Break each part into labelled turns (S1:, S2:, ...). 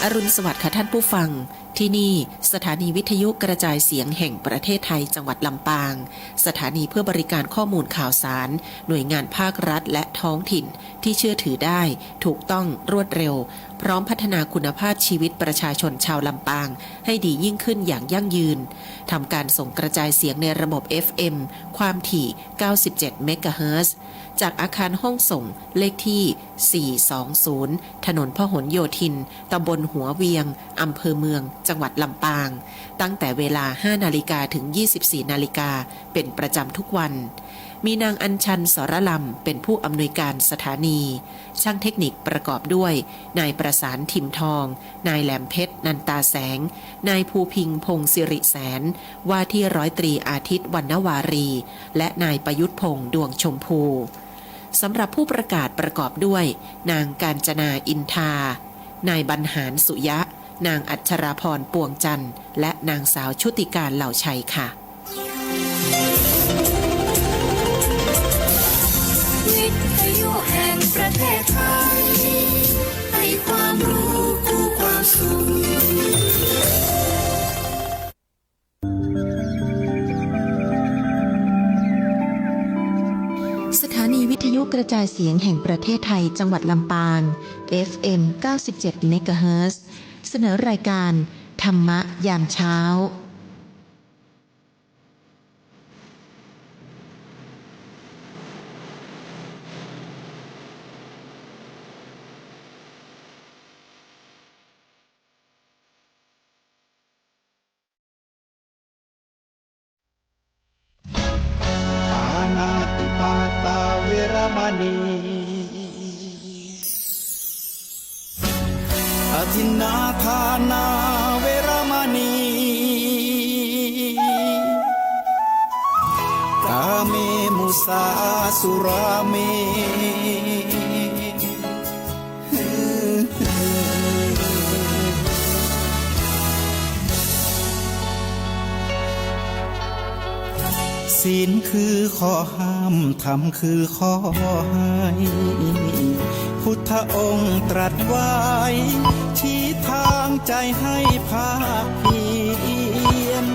S1: อรุณสวัสดิ์ค่ะท่านผู้ฟังที่นี่สถานีวิทยุกระจายเสียงแห่งประเทศไทยจังหวัดลำปางสถานีเพื่อบริการข้อมูลข่าวสารหน่วยงานภาครัฐและท้องถิ่นที่เชื่อถือได้ถูกต้องรวดเร็วพร้อมพัฒนาคุณภาพชีวิตประชาชนชาวลำปางให้ดียิ่งขึ้นอย่างยั่งยืนทำการส่งกระจายเสียงในระบบ FM ความถี่ 97 เมกะเฮิรตซ์จากอาคารห้องส่งเลขที่ 420 ถนนพหลโยธิน ตำบลหัวเวียง อำเภอเมือง จังหวัดลำปาง ตั้งแต่เวลา 5 นาฬิกาถึง 24 นาฬิกา เป็นประจำทุกวัน มีนางอัญชันสรลำเป็นผู้อำนวยการสถานี ช่างเทคนิคประกอบด้วย นายประสานทิมทอง นายแหลมเพชร นันตาแสง นายภูพิงพงศิริแสน ว่าที่ร้อยตรีอาทิตย์วรรณวารี และนายประยุทธ์พงษ์ดวงชมพูสำหรับผู้ประกาศประกอบด้วย นางกาญจนาอินทานายบรรหารสุยะ นางอัชราพรปวงจันทร์และนางสาวชุติการเหล่าชัยค่ะ
S2: วิทยุแห่งประเทศไทยให้ความรู้คู่ความสุข
S1: สถานีวิทยุกระจายเสียงแห่งประเทศไทยจังหวัดลำปาง FM 97 เมกะเฮิรตซ์เสนอรายการธรรมะยามเช้า
S3: ปานาติปาตาเวรมณีอทินนาทานาเวรมณีกาเมมุสาสุราเมศีลคือข้อห้ามธรรมคือข้อให้พุทธองค์ตรัสไว้ชี้ทางใจให้ภาคเพียร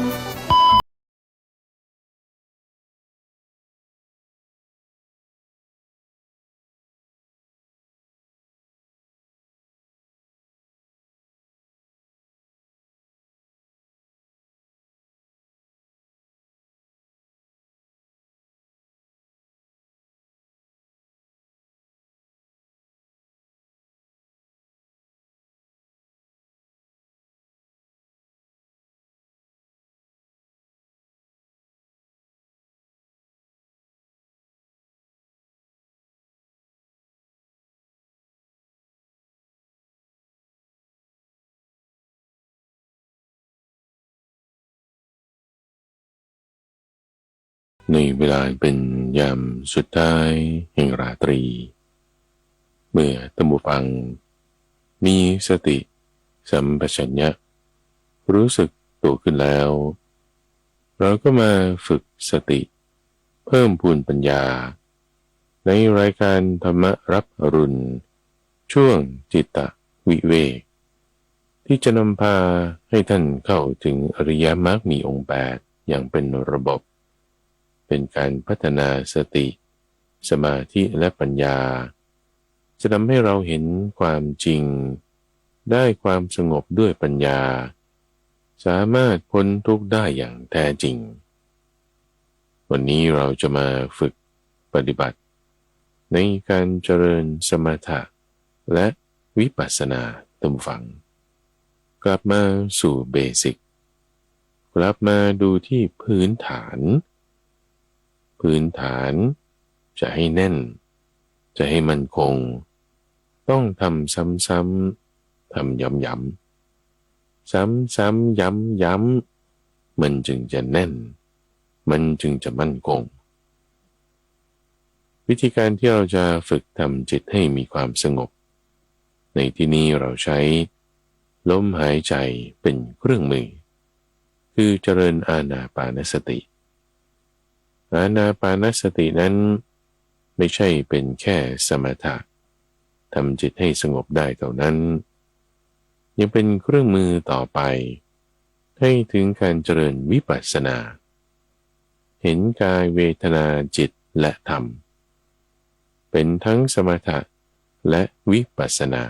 S4: ในเวลาเป็นยามสุดท้ายแห่งราตรี เมื่อท่านผู้ฟังมีสติสัมปชัญญะรู้สึกตัวขึ้นแล้ว เราก็มาฝึกสติเพิ่มพูนปัญญาในรายการธรรมรับอรุณช่วงจิตตวิเวกที่จะนำพาให้ท่านเข้าถึงอริยมรรคมีองค์8อย่างเป็นระบบเป็นการพัฒนาสติสมาธิและปัญญาจะทำให้เราเห็นความจริงได้ความสงบด้วยปัญญาสามารถพ้นทุกข์ได้อย่างแท้จริงวันนี้เราจะมาฝึกปฏิบัติในการเจริญสมถะและวิปัสสนาตามฝังกลับมาสู่เบสิกกลับมาดูที่พื้นฐานจะให้แน่นจะให้มั่นคงต้องทำซ้ำๆทำย้ำๆซ้ำๆย้ำๆมันจึงจะแน่นมันจึงจะมั่นคงวิธีการที่เราจะฝึกทำจิตให้มีความสงบในที่นี้เราใช้ลมหายใจเป็นเครื่องมือคือเจริญอานาปานสติอานาปานสตินั้นไม่ใช่เป็นแค่สมถะทำจิตให้สงบได้เท่านั้น ยังเป็นเครื่องมือต่อไปให้ถึงการเจริญวิปัสสนาเห็นกายเวทนาจิตและธรรมเป็นทั้งสมถะและวิปัสสนา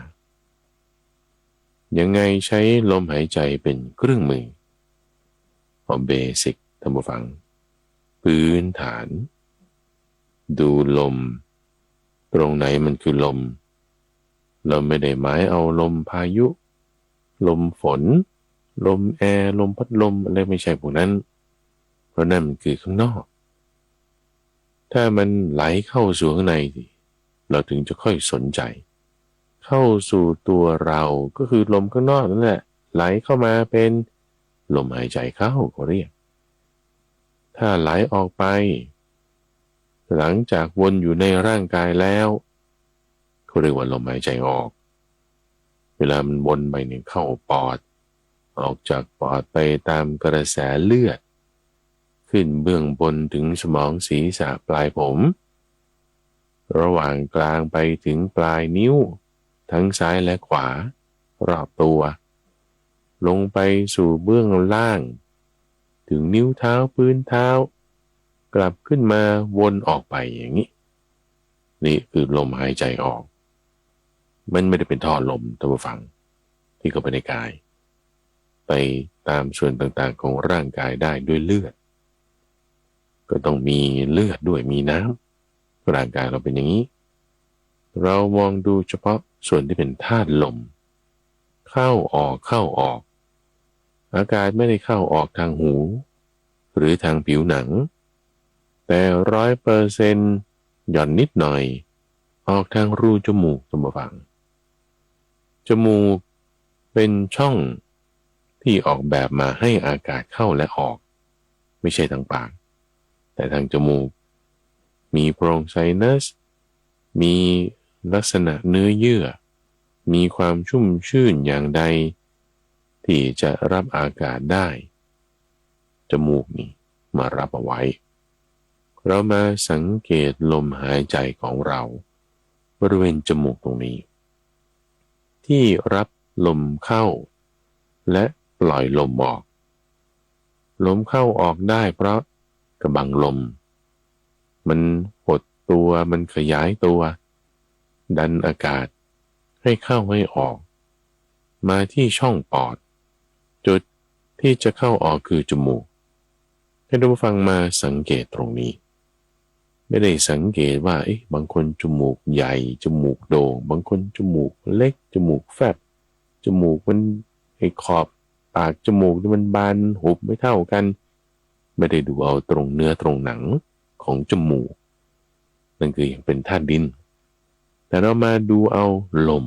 S4: ยังไงใช้ลมหายใจเป็นเครื่องมือเอาเบสิกท่านผู้ฟังพื้นฐานดูลมตรงไหนมันคือลมเราไม่ได้หมายเอาลมพายุลมฝนลมแอร์ลมพัดลมอะไรไม่ใช่พวกนั้นเพราะนั่นมันคือข้างนอกถ้ามันไหลเข้าสู่ข้างในเราถึงจะค่อยสนใจเข้าสู่ตัวเราก็คือลมข้างนอกนั่นแหละไหลเข้ามาเป็นลมหายใจเข้าก็เรียกถ้าไหลออกไปหลังจากวนอยู่ในร่างกายแล้วเขาเรียกว่าลมหายใจออกเวลามันวนไปเนี่ยเข้าปอดออกจากปอดไปตามกระแสเลือดขึ้นเบื้องบนถึงสมองศีรษะปลายผมระหว่างกลางไปถึงปลายนิ้วทั้งซ้ายและขวารอบตัวลงไปสู่เบื้องล่างถึงนิ้วเท้าพื้นเท้ากลับขึ้นมาวนออกไปอย่างนี้นี่คือลมหายใจออกมันไม่ได้เป็นท่อลมท่านผู้ฟังที่เข้าไปในกายไปตามส่วนต่างๆของร่างกายได้ด้วยเลือดก็ต้องมีเลือดด้วยมีน้ำร่างกายเราเป็นอย่างนี้เรามองดูเฉพาะส่วนที่เป็นธาตุลมเข้าออกเข้าออกอากาศไม่ได้เข้าออกทางหูหรือทางผิวหนังแต่100%หย่อนนิดหน่อยออกทางรูจมูกท่านผู้ฟังจมูกเป็นช่องที่ออกแบบมาให้อากาศเข้าและออกไม่ใช่ทางปากแต่ทางจมูกมีโพรงไซนัสมีลักษณะเนื้อเยื่อมีความชุ่มชื่นอย่างใดที่จะรับอากาศได้จมูกนี่มารับเอาไว้เรามาสังเกตลมหายใจของเราบริเวณจมูกตรงนี้ที่รับลมเข้าและปล่อยลมออกลมเข้าออกได้เพราะกระบังลมมันหดตัวมันขยายตัวดันอากาศให้เข้าให้ออกมาที่ช่องปอดจุดที่จะเข้าออกคือจมูกให้ท่านผู้ฟังมาสังเกตตรงนี้ไม่ได้สังเกตว่าบางคนจมูกใหญ่จมูกโด่งบางคนจมูกเล็กจมูกแฟบจมูกมันขอบปากจมูกที่มันบานหุบไม่เท่ากันไม่ได้ดูเอาตรงเนื้อตรงหนังของจมูกนั่นคือยังเป็นธาตุดินแต่เรามาดูเอาลม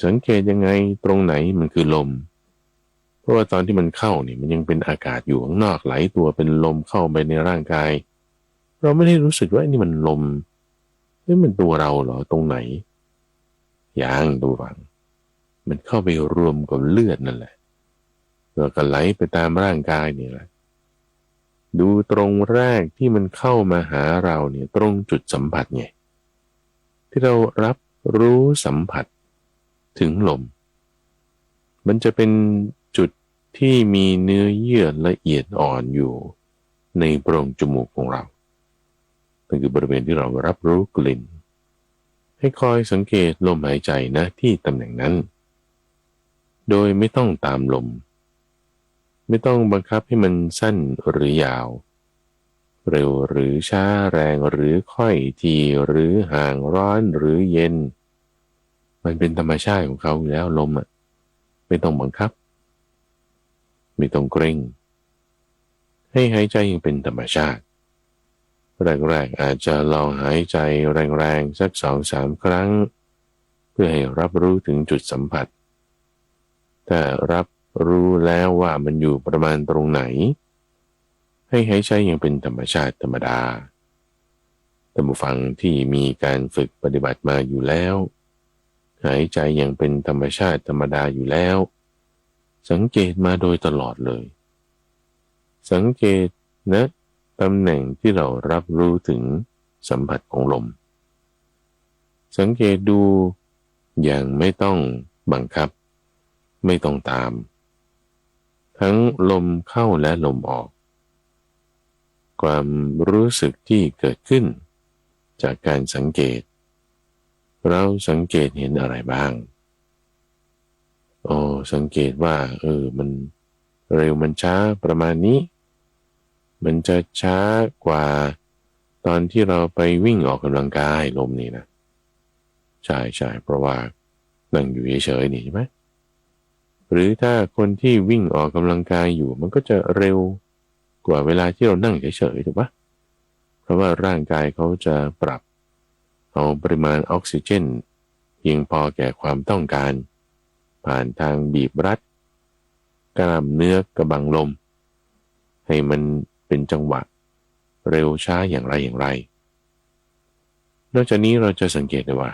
S4: สังเกตยังไงตรงไหนมันคือลมเพราะว่าตอนที่มันเข้านี่มันยังเป็นอากาศอยู่ข้างนอกไหลตัวเป็นลมเข้าไปในร่างกายเราไม่ได้รู้สึกว่านี่มันลมมันตัวเราเหรอตรงไหนอย่างดูฟังมันเข้าไปรวมกับเลือดนั่นแหละแล้วก็ไหลไปตามร่างกายนี่แหละดูตรงแรกที่มันเข้ามาหาเราเนี่ยตรงจุดสัมผัสไงที่เรารับรู้สัมผัสถึงลมมันจะเป็นจุดที่มีเนื้อเยื่อละเอียดอ่อนอยู่ในโพรงจมูกของเรานั่นคือบริเวณที่เรารับรู้กลิ่นให้คอยสังเกตลมหายใจนะที่ตำแหน่งนั้นโดยไม่ต้องตามลมไม่ต้องบังคับให้มันสั้นหรือยาวเร็วหรือช้าแรงหรือค่อยทีหรือห่างร้อนหรือเย็นมันเป็นธรรมชาติของเขาอยู่แล้วลมไม่ต้องบังคับไม่ต้องเกรงให้หายใจยังเป็นธรรมชาติแรกๆอาจจะลองหายใจแรงๆสัก 2-3 ครั้งเพื่อให้รับรู้ถึงจุดสัมผัสแต่รับรู้แล้วว่ามันอยู่ประมาณตรงไหนให้หายใจยังเป็นธรรมชาติธรรมดาท่านผู้ฟังที่มีการฝึกปฏิบัติมาอยู่แล้วหายใจยังเป็นธรรมชาติธรรมดาอยู่แล้วสังเกตมาโดยตลอดเลยสังเกตนะตำแหน่งที่เรารับรู้ถึงสัมผัสของลมสังเกตดูอย่างไม่ต้องบังคับ ไม่ต้องตามทั้งลมเข้าและลมออกความรู้สึกที่เกิดขึ้นจากการสังเกตเราสังเกตเห็นอะไรบ้างสังเกตว่ามันเร็วมันช้าประมาณนี้มันจะช้ากว่าตอนที่เราไปวิ่งออกกำลังกายลมนี่นะใช่เพราะว่านั่งอยู่เฉยๆนี่ใช่ไหมหรือถ้าคนที่วิ่งออกกำลังกายอยู่มันก็จะเร็วกว่าเวลาที่เรานั่งเฉยๆถูกปะเพราะว่าร่างกายเขาจะปรับเอาปริมาณออกซิเจนเพียงพอแก่ความต้องการผ่านทางบีบรัดกล้ามเนื้อกระบังลมให้มันเป็นจังหวะเร็วช้าอย่างไรนอกจากนี้เราจะสังเกตได้ว่า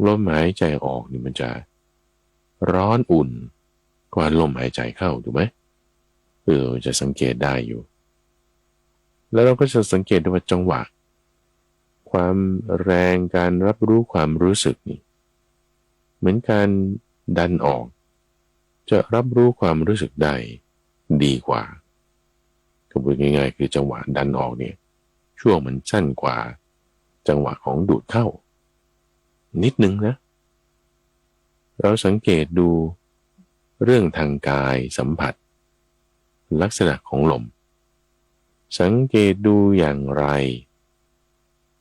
S4: ลมหายใจออกนี่มันจะร้อนอุ่นกว่าลมหายใจเข้าถูกไหมจะสังเกตได้อยู่แล้วเราก็จะสังเกตได้ว่าจังหวะความแรงการรับรู้ความรู้สึกนี่เหมือนการดันออกจะรับรู้ความรู้สึกได้ดีกว่าก็พูดง่ายๆคือจังหวะดันออกเนี่ยช่วงมันสั้นกว่าจังหวะของดูดเข้านิดนึงนะเราสังเกตดูเรื่องทางกายสัมผัสลักษณะของลมสังเกตดูอย่างไร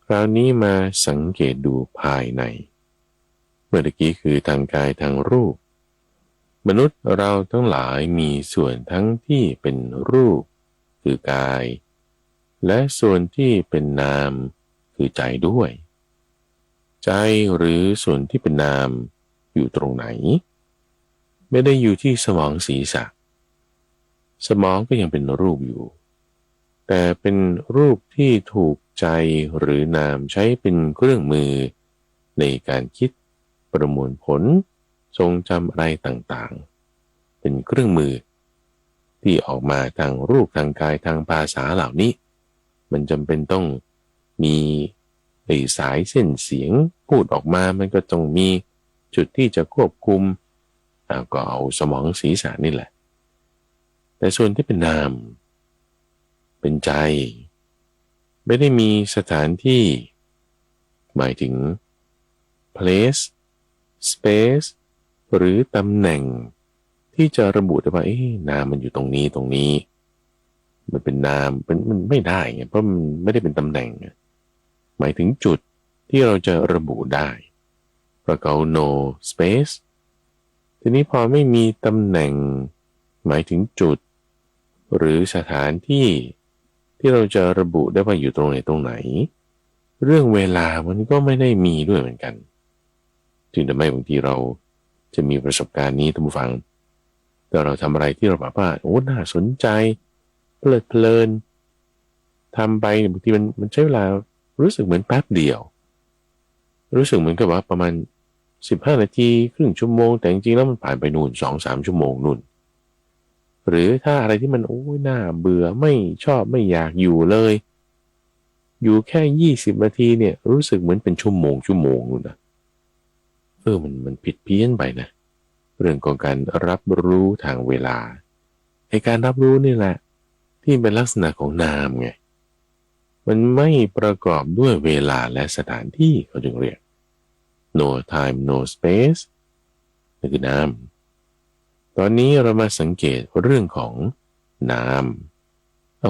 S4: คราวนี้มาสังเกตดูภายในเมื่อกี้คือทางกายทางรูปมนุษย์เราทั้งหลายมีส่วนทั้งที่เป็นรูปคือกายและส่วนที่เป็นนามคือใจด้วยใจหรือส่วนที่เป็นนามอยู่ตรงไหนไม่ได้อยู่ที่สมองศีรษะสมองก็ยังเป็นรูปอยู่แต่เป็นรูปที่ถูกใจหรือนามใช้เป็นเครื่องมือในการคิดประมวลผลทรงจำอะไรต่างๆเป็นเครื่องมือที่ออกมาทางรูปทางกายทางภาษาเหล่านี้มันจำเป็นต้องมีสายเส้นเสียงพูดออกมามันก็ต้องมีจุดที่จะควบคุมก็เอาสมองศีรษะนี่แหละแต่ส่วนที่เป็นนามเป็นใจไม่ได้มีสถานที่หมายถึง place space หรือตำแหน่งที่จะระบุได้ว่านามมันอยู่ตรงนี้มันเป็นนามมันไม่ได้ไงเพราะมันไม่ได้เป็นตำแหน่งหมายถึงจุดที่เราจะระบุได้เพราะเขา no space ทีนี้พอไม่มีตำแหน่งหมายถึงจุดหรือสถานที่ที่เราจะระบุได้ว่าอยู่ตรงไหนเรื่องเวลามันก็ไม่ได้มีด้วยเหมือนกันจึงทำให้บางทีเราจะมีประสบการณ์นี้ท่านผู้ฟังแต่เราทำอะไรที่เราแบบว่าน่าสนใจเพลินทำไปบางทีมันใช้เวลารู้สึกเหมือนแป๊บเดียวรู้สึกเหมือนกับว่าประมาณ15 นาทีครึ่งชั่วโมงแต่จริงๆแล้วมันผ่านไปนู่น 2-3 ชั่วโมงนู่นหรือถ้าอะไรที่มันน่าเบื่อไม่ชอบไม่อยากอยู่เลยอยู่แค่20 นาทีเนี่ยรู้สึกเหมือนเป็นชั่วโมงนู่นนะมันผิดเพี้ยนไปนะเรื่องของการรับรู้ทางเวลาการรับรู้นี่แหละที่เป็นลักษณะของนามไงมันไม่ประกอบด้วยเวลาและสถานที่เขาจึงเรียก no time no space นั่นคือนามตอนนี้เรามาสังเกตเรื่องของนาม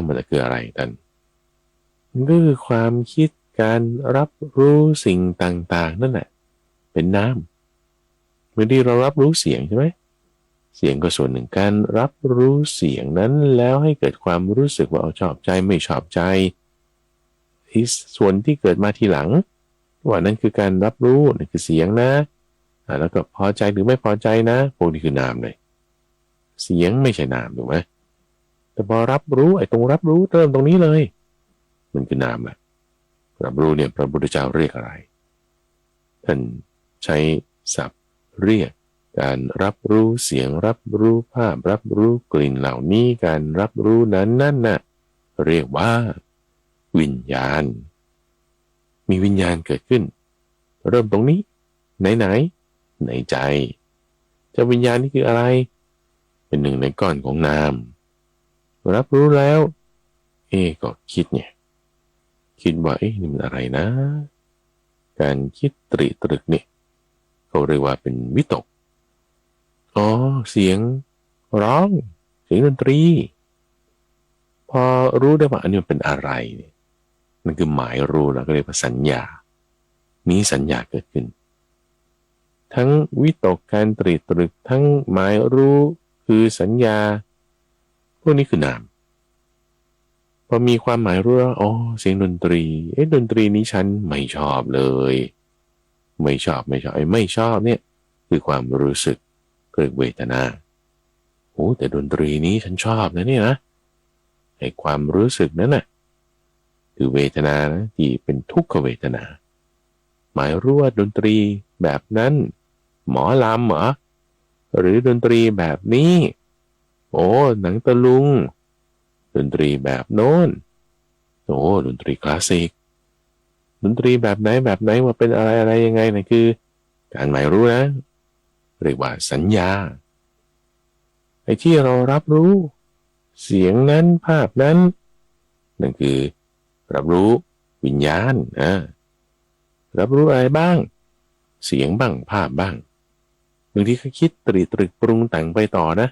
S4: มันจะคืออะไรกันมันก็คือความคิดการรับรู้สิ่งต่างๆนั่นแหละเป็นนามเมื่อที่เรารับรู้เสียงใช่ไหมเสียงก็ส่วนหนึ่งการรับรู้เสียงนั้นแล้วให้เกิดความรู้สึกว่าชอบใจไม่ชอบใจส่วนที่เกิดมาทีหลังว่านั่นคือการรับรู้นั่นคือเสียงนะแล้วก็พอใจหรือไม่พอใจนะพวกนี้คือนามเลยเสียงไม่ใช่นามถูกไหมแต่พอรับรู้ตรงรับรู้เริ่มตรงนี้เลยมันคือนามแหละรับรู้เนี่ยพระพุทธเจ้าเรียกอะไรท่านใช้ศัพท์เรียกการรับรู้เสียงรับรู้ภาพรับรู้กลิ่นเหล่านี้การรับรู้นั้นน่ะเรียกว่าวิญญาณมีวิญญาณเกิดขึ้นเริ่มตรงนี้ไหนในใจ เจ้าวิญญาณนี่คืออะไรเป็นหนึ่งในก้อนของนามรับรู้แล้วก็คิดไงคิดว่านี่มันอะไรนะการคิดตรึกนี่เขาเรียกว่าเป็นวิตกเสียงร้องเสียงดนตรีพอรู้ได้ว่าอันนี้มันเป็นอะไรเนี่ยมันคือหมายรู้แล้วก็เรียกว่าสัญญามีสัญญาเกิดขึ้นทั้งวิตกการตรึกทั้งหมายรู้คือสัญญาพวกนี้คือนามพอมีความหมายรู้ว่าเสียงดนตรีดนตรีนี้ฉันไม่ชอบเลยไม่ชอบไม่ชอบเนี่ยคือความรู้สึกเกิดเวทนาแต่ดนตรีนี้ฉันชอบนะเนี่ยนะความรู้สึกนั้นน่ะคือเวทนานะที่เป็นทุกขเวทนาหมายรู้ว่าดนตรีแบบนั้นหมอลำเหรอหรือดนตรีแบบนี้หนังตะลุงดนตรีแบบโน้นดนตรีคลาสสิกดนตรีแบบไหนว่าเป็นอะไรยังไงนะคือการหมายรู้นะเรียกว่าสัญญาที่เรารับรู้เสียงนั้นภาพนั้นนั่นคือรับรู้วิญญาณรับรู้อะไรบ้างเสียงบ้างภาพบ้างบางทีก็คิดตรึกปรุงแต่งไปต่อนะ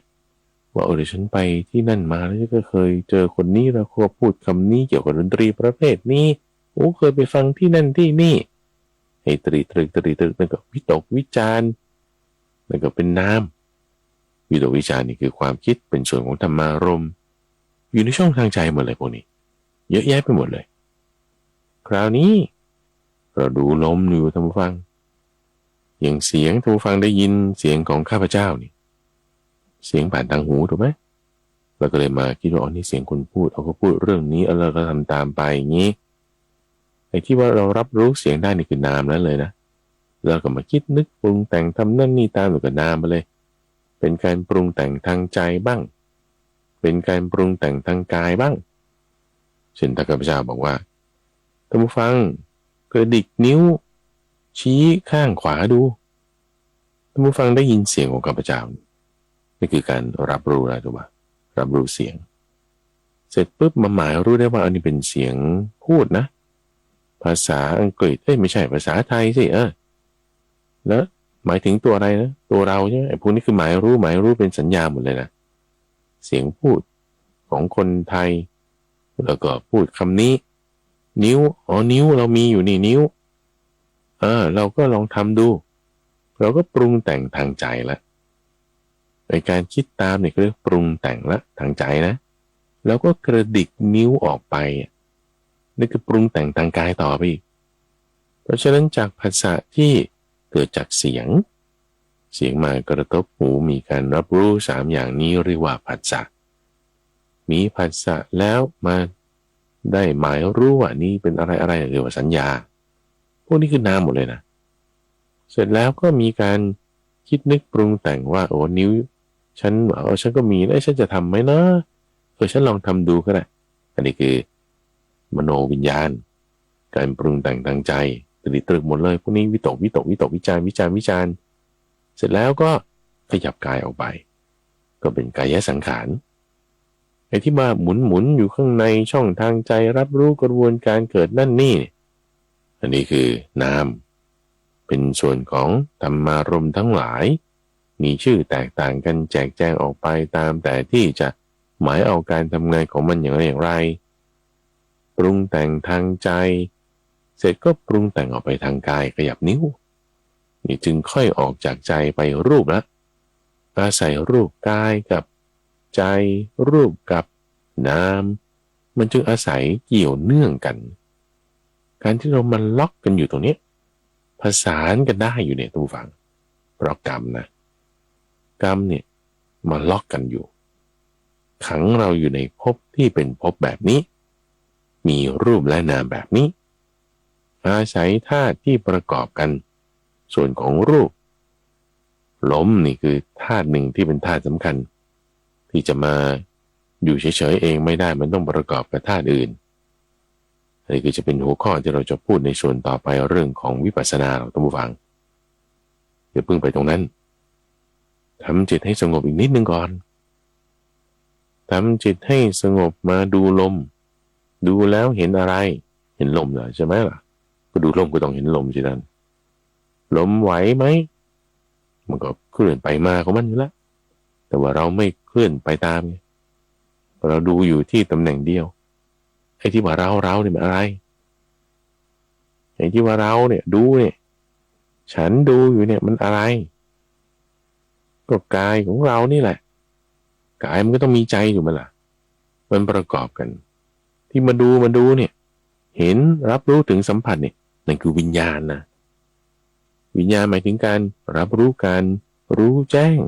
S4: ว่าเดี๋ยวฉันไปที่นั่นมาแล้วก็เคยเจอคนนี้แล้วเขาพูดคำนี้เกี่ยวกับดนตรีประเภทนี้เคยไปฟังที่นั่นที่นี่ให้ตรึกนั่นก็วิตกวิจารณ์นั่นก็เป็นนามวิตกวิจารณ์นี่คือความคิดเป็นส่วนของธรรมารมณ์อยู่ในช่องทางใจหมดเลยพวกนี้เยอะแยะไปหมดเลยคราวนี้เราดูลมอยู่ท่านผู้ฟังอย่างเสียงท่านผู้ฟังได้ยินเสียงของข้าพเจ้านี่เสียงผ่านทางหูถูกไหมเราก็เลยมาคิดว่านี่เสียงคนพูดเขาก็พูดเรื่องนี้เราก็ทำตามไปอย่างนี้ที่ว่าเรารับรู้เสียงได้นี่คือนามแล้วเลยนะเราก็มาคิดนึกปรุงแต่งทำนั่นนี่ตามหรือก็นามไปเลยเป็นการปรุงแต่งทางใจบ้างเป็นการปรุงแต่งทางกายบ้างเช่นถ้าข้าพเจ้าบอกว่าท่านผู้ฟังกระดิกนิ้วชี้ข้างขวาดูท่านผู้ฟังได้ยินเสียงของข้าพเจ้านี่คือการรับรู้อะไรถูกป่ะรับรู้เสียงเสร็จปุ๊บมาหมายรู้ได้ว่าอันนี้เป็นเสียงพูดนะภาษาอังกฤษไม่ใช่ภาษาไทยสิแล้วหมายถึงตัวอะไรนะตัวเราใช่ไหมพวกนี้คือหมายรู้เป็นสัญญาหมดเลยนะเสียงพูดของคนไทยแล้วก็พูดคำนี้นิ้วนิ้วเรามีอยู่นี่นิ้วเราก็ลองทำดูเราก็ปรุงแต่งทางใจละในการคิดตามเนี่ยเรียกปรุงแต่งละทางใจนะแล้วก็กระดิกนิ้วออกไปนี่คือปรุงแต่งทางกายต่อไปอีกเพราะฉะนั้นจากภาษาที่เกิดจากเสียงมากระทบหูมีการรับรู้3อย่างนี้เรียกว่าผัสสะมีผัสสะแล้วมาได้หมายรู้ว่านี่เป็นอะไรเรียกว่าสัญญาพวกนี้คือนามหมดเลยนะเสร็จแล้วก็มีการคิดนึกปรุงแต่งว่านิ้วฉันก็มีแล้วฉันจะทำไหมนะฉันลองทำดูก็ได้อันนี้คือมโนวิญญาณการปรุงแต่งทางใจตรึกหมดเลยพวกนี้วิตกวิจารณ์เสร็จแล้วก็ขยับกายออกไปก็เป็นกายสังขารที่มาหมุนอยู่ข้างในช่องทางใจรับรู้กระบวนการเกิดนั่นนี่อันนี้คือนามเป็นส่วนของธรรมารมณ์ทั้งหลายมีชื่อแตกต่างกันแจกแจงออกไปตามแต่ที่จะหมายเอาการทำงานของมันอย่างไรปรุงแต่งทางใจเสร็จก็ปรุงแต่งออกไปทางกายขยับนิ้วนี่จึงค่อยออกจากใจไปรูปละอาศัยรูปกายกับใจรูปกับนามมันจึงอาศัยเกี่ยวเนื่องกันการที่เรามันล็อกกันอยู่ตรงนี้ผสานกันได้อยู่เนี่ยทุกฝั่งเพราะกรรมนะกรรมเนี่ยมาล็อกกันอยู่ขังเราอยู่ในภพที่เป็นภพแบบนี้มีรูปและนามแบบนี้อาศัยธาตุที่ประกอบกันส่วนของรูปลมนี่คือธาตุหนึ่งที่เป็นธาตุสำคัญที่จะมาอยู่เฉยๆเองไม่ได้มันต้องประกอบกับธาตุอื่นอันนี้คือจะเป็นหัวข้อที่เราจะพูดในส่วนต่อไปเรื่องของวิปัสสนาท่านผู้ฟังอย่าเพิ่งไปตรงนั้น ทำจิตให้สงบอีกนิดนึงก่อนทำจิตให้สงบมาดูลมดูแล้วเห็นอะไรเห็นลมเหรอใช่ไหมล่ะก็ดูลมก็ต้องเห็นลมสิท่านลมไหวไหมมันก็เคลื่อนไปมาของมันอยู่แล้วแต่ว่าเราไม่เคลื่อนไปตามไงเราดูอยู่ที่ตำแหน่งเดียวไอ้ที่ว่าเราเนี่ยมันอะไรไอ้ที่ว่าเราเนี่ยดูเนี่ยฉันดูอยู่เนี่ยมันอะไรก็กายของเรานี่แหละกายมันก็ต้องมีใจอยู่มั้ยล่ะมันประกอบกันที่มาดูเนี่ยเห็นรับรู้ถึงสัมผัสเนี่ยนั่นคือวิญญาณนะวิญญาณหมายถึงการรับรู้การรู้แจ้ง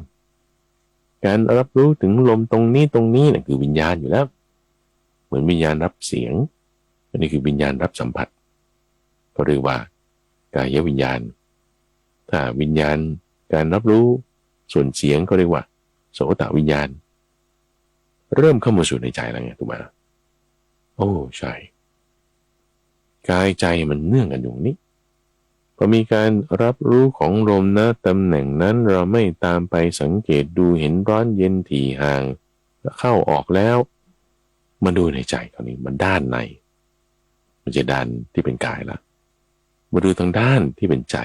S4: การรับรู้ถึงลมตรงนี้นั่นคือวิญญาณอยู่แล้วเหมือนวิญญาณรับเสียงอันนี้คือวิญญาณรับสัมผัสก็เรียกว่ากายวิญญาณถ้าวิญญาณการรับรู้ส่วนเสียงก็เรียกว่าโสตวิญญาณเริ่มเข้ามาสู่ในใจแล้วไงถูกไหมโอ้ใช่กายใจมันเนื่องกันอยู่นี้พอมีการรับรู้ของลมนะตำแหน่งนั้นเราไม่ตามไปสังเกตดูเห็นร้อนเย็นถี่ห่างเข้าออกแล้วมาดูในใจคราวนี้มันด้านในมันจะด้านที่เป็นกายละมาดูทางด้านที่เป็นใจ